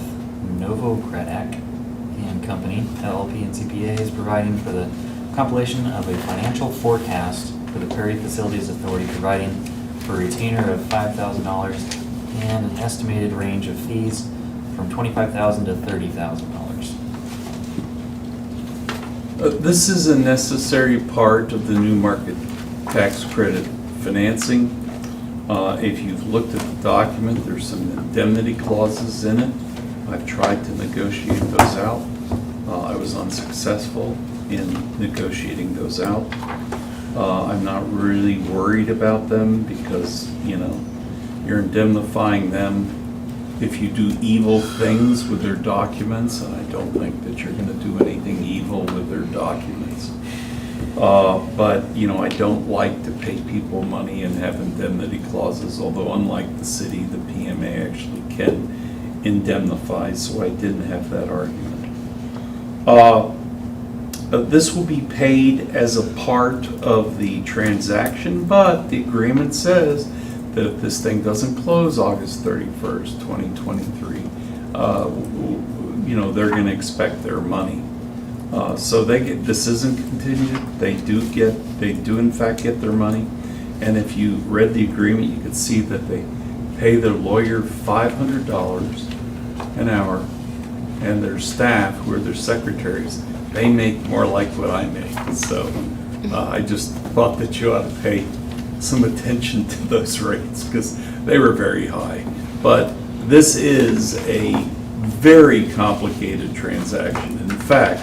Novo Craddock and Company, LLP and CPAs, providing for the compilation of a financial forecast for the Perry Facilities Authority, providing for a retainer of $5,000 and an estimated range of fees from $25,000 to $30,000. This is a necessary part of the new market tax credit financing. If you've looked at the document, there's some indemnity clauses in it. I've tried to negotiate those out. I was unsuccessful in negotiating those out. I'm not really worried about them because, you're indemnifying them if you do evil things with their documents, and I don't think that you're gonna do anything evil with their documents. But, I don't like to pay people money and have indemnity clauses, although unlike the city, the PMA actually can indemnify, so I didn't have that argument. This will be paid as a part of the transaction, but the agreement says that if this thing doesn't close August 31st, 2023, they're gonna expect their money. So this isn't contingent, they do in fact get their money. And if you read the agreement, you could see that they pay their lawyer $500 an hour, and their staff, who are their secretaries, they make more like what I make. So I just thought that you ought to pay some attention to those rates because they were very high. But this is a very complicated transaction. In fact,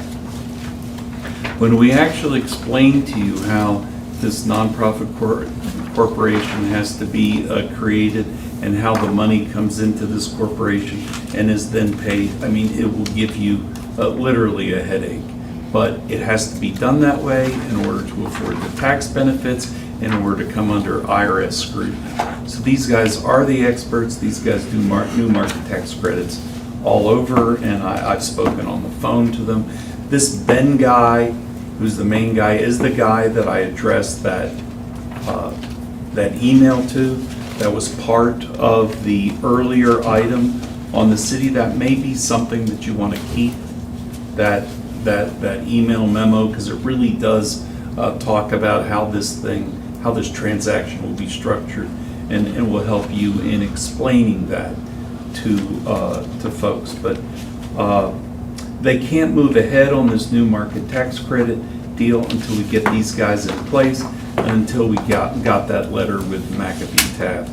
when we actually explain to you how this nonprofit corporation has to be created and how the money comes into this corporation and is then paid, it will give you literally a headache. But it has to be done that way in order to afford the tax benefits, in order to come under IRS scrutiny. So these guys are the experts. These guys do new market tax credits all over, and I've spoken on the phone to them. This Ben guy, who's the main guy, is the guy that I addressed that email to. That was part of the earlier item on the city. That may be something that you want to keep, that email memo, because it really does talk about how this transaction will be structured, and will help you in explaining that to folks. But they can't move ahead on this new market tax credit deal until we get these guys in place, and until we got that letter with McAfee Taft.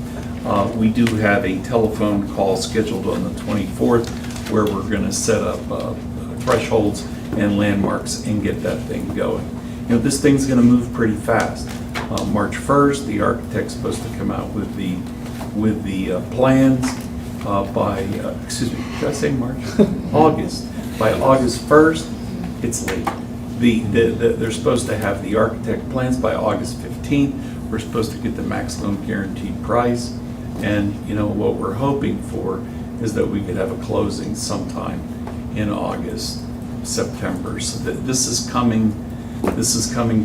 We do have a telephone call scheduled on the 24th where we're going to set up thresholds and landmarks and get that thing going. You know, this thing's going to move pretty fast. March 1st, the architect's supposed to come out with the plans by, excuse me, did I say March? August. By August 1st, it's late. They're supposed to have the architect plans by August 15th. We're supposed to get the maximum guaranteed price. And, you know, what we're hoping for is that we could have a closing sometime in August, September. So this is coming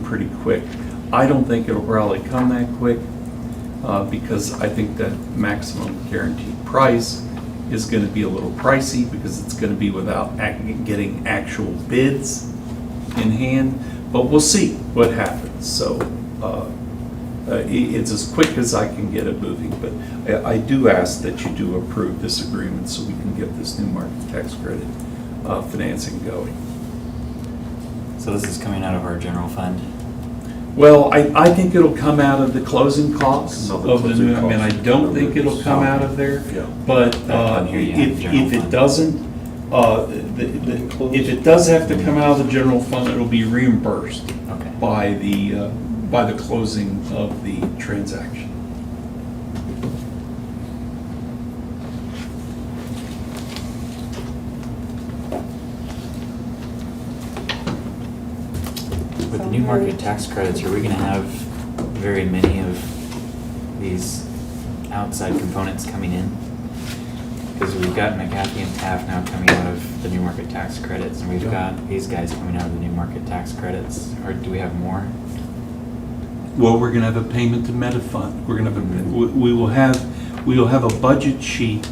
pretty quick. I don't think it'll probably come that quick because I think that maximum guaranteed price is going to be a little pricey because it's going to be without getting actual bids in hand. But we'll see what happens. So it's as quick as I can get it moving. But I do ask that you do approve this agreement so we can get this new market tax credit financing going. So this is coming out of our general fund? Well, I think it'll come out of the closing costs Of of the the closing new, I mean, I costs. don't think it'll come out of there. Yeah. But On here you have if general it fund. doesn't, if it does have to come out of the general fund, it'll be reimbursed Okay. by the closing of the transaction. With the new market tax credits, are we gonna have very many of these outside components coming in? Because we've got McAfee and Taft now coming out of the new market tax credits, and we've got these guys coming out of the new market tax credits. Or do we have more? Well, we're gonna have a payment to MetaFund. We're gonna have, we will have a budget sheet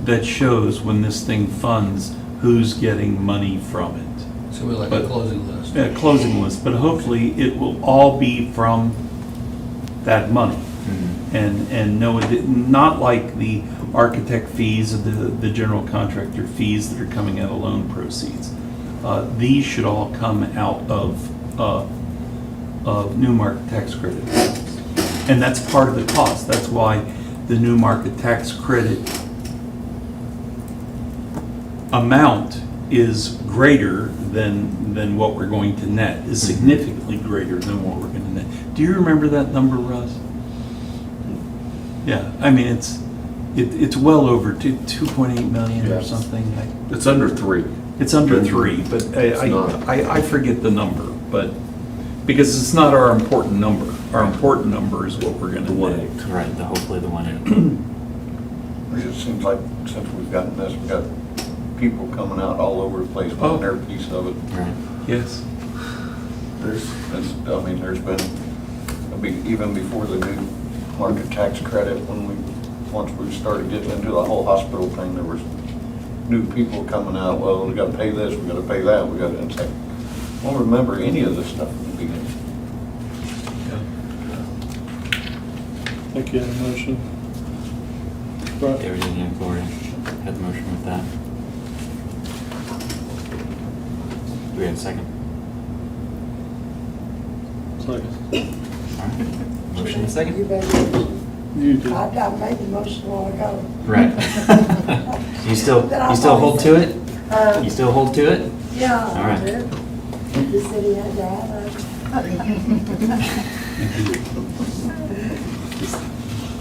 that shows when this thing funds, who's getting money from it. So we like a But- closing list. A closing list, but hopefully it will all be from that money. And no, not like the architect fees or the general contractor fees that are coming out of loan proceeds. These should all come out of new market tax credit. And that's part of the cost. That's why the new market tax credit amount is greater than what we're going to net, is significantly greater than what we're going to net. Do you remember that number, Russ? Yeah, I mean, it's well over 2.8 million or Yes. something. It's under 3. It's under 3, but It's not. I forget the number, but, because it's not our important number. Our important number is what we're going to The net. 1.8. Right, hopefully the 1.8. It seems like since we've gotten this, we've got people coming out all over the place Oh. wanting their piece of it. Right. Yes. There's been, even before the new market tax credit, once we started getting into the whole hospital thing, there was new people coming out, well, we gotta pay this, we gotta pay that, we gotta, it's like, I don't remember any of this stuff in the beginning. I think you had a motion. Right. David didn't have Gloria. Had the motion with that. Do we have a second? Second. All right. Motion and a second? You made it. You did. I made the motion a while ago. Right. You still hold to it? You still hold to it? Yeah. All right. I did. The city had to have it.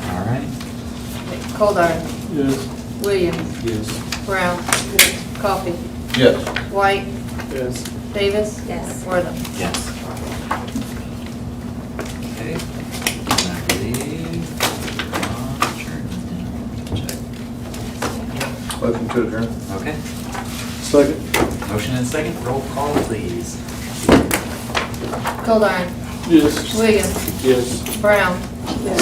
All right. Goldar. Yes. Williams. Yes. Brown. Coffee. Yes. White. Yes. Davis. Yes. Wortham. Yes. Okay. And I believe, check. Motion to adjourn. Okay. Second. Motion and second. Roll call, please. Goldar. Yes. Williams. Yes. Brown. Yeah.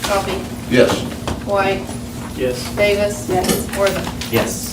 Coffee. Yes. White. Yes. Davis. Yes. Wortham. Yes.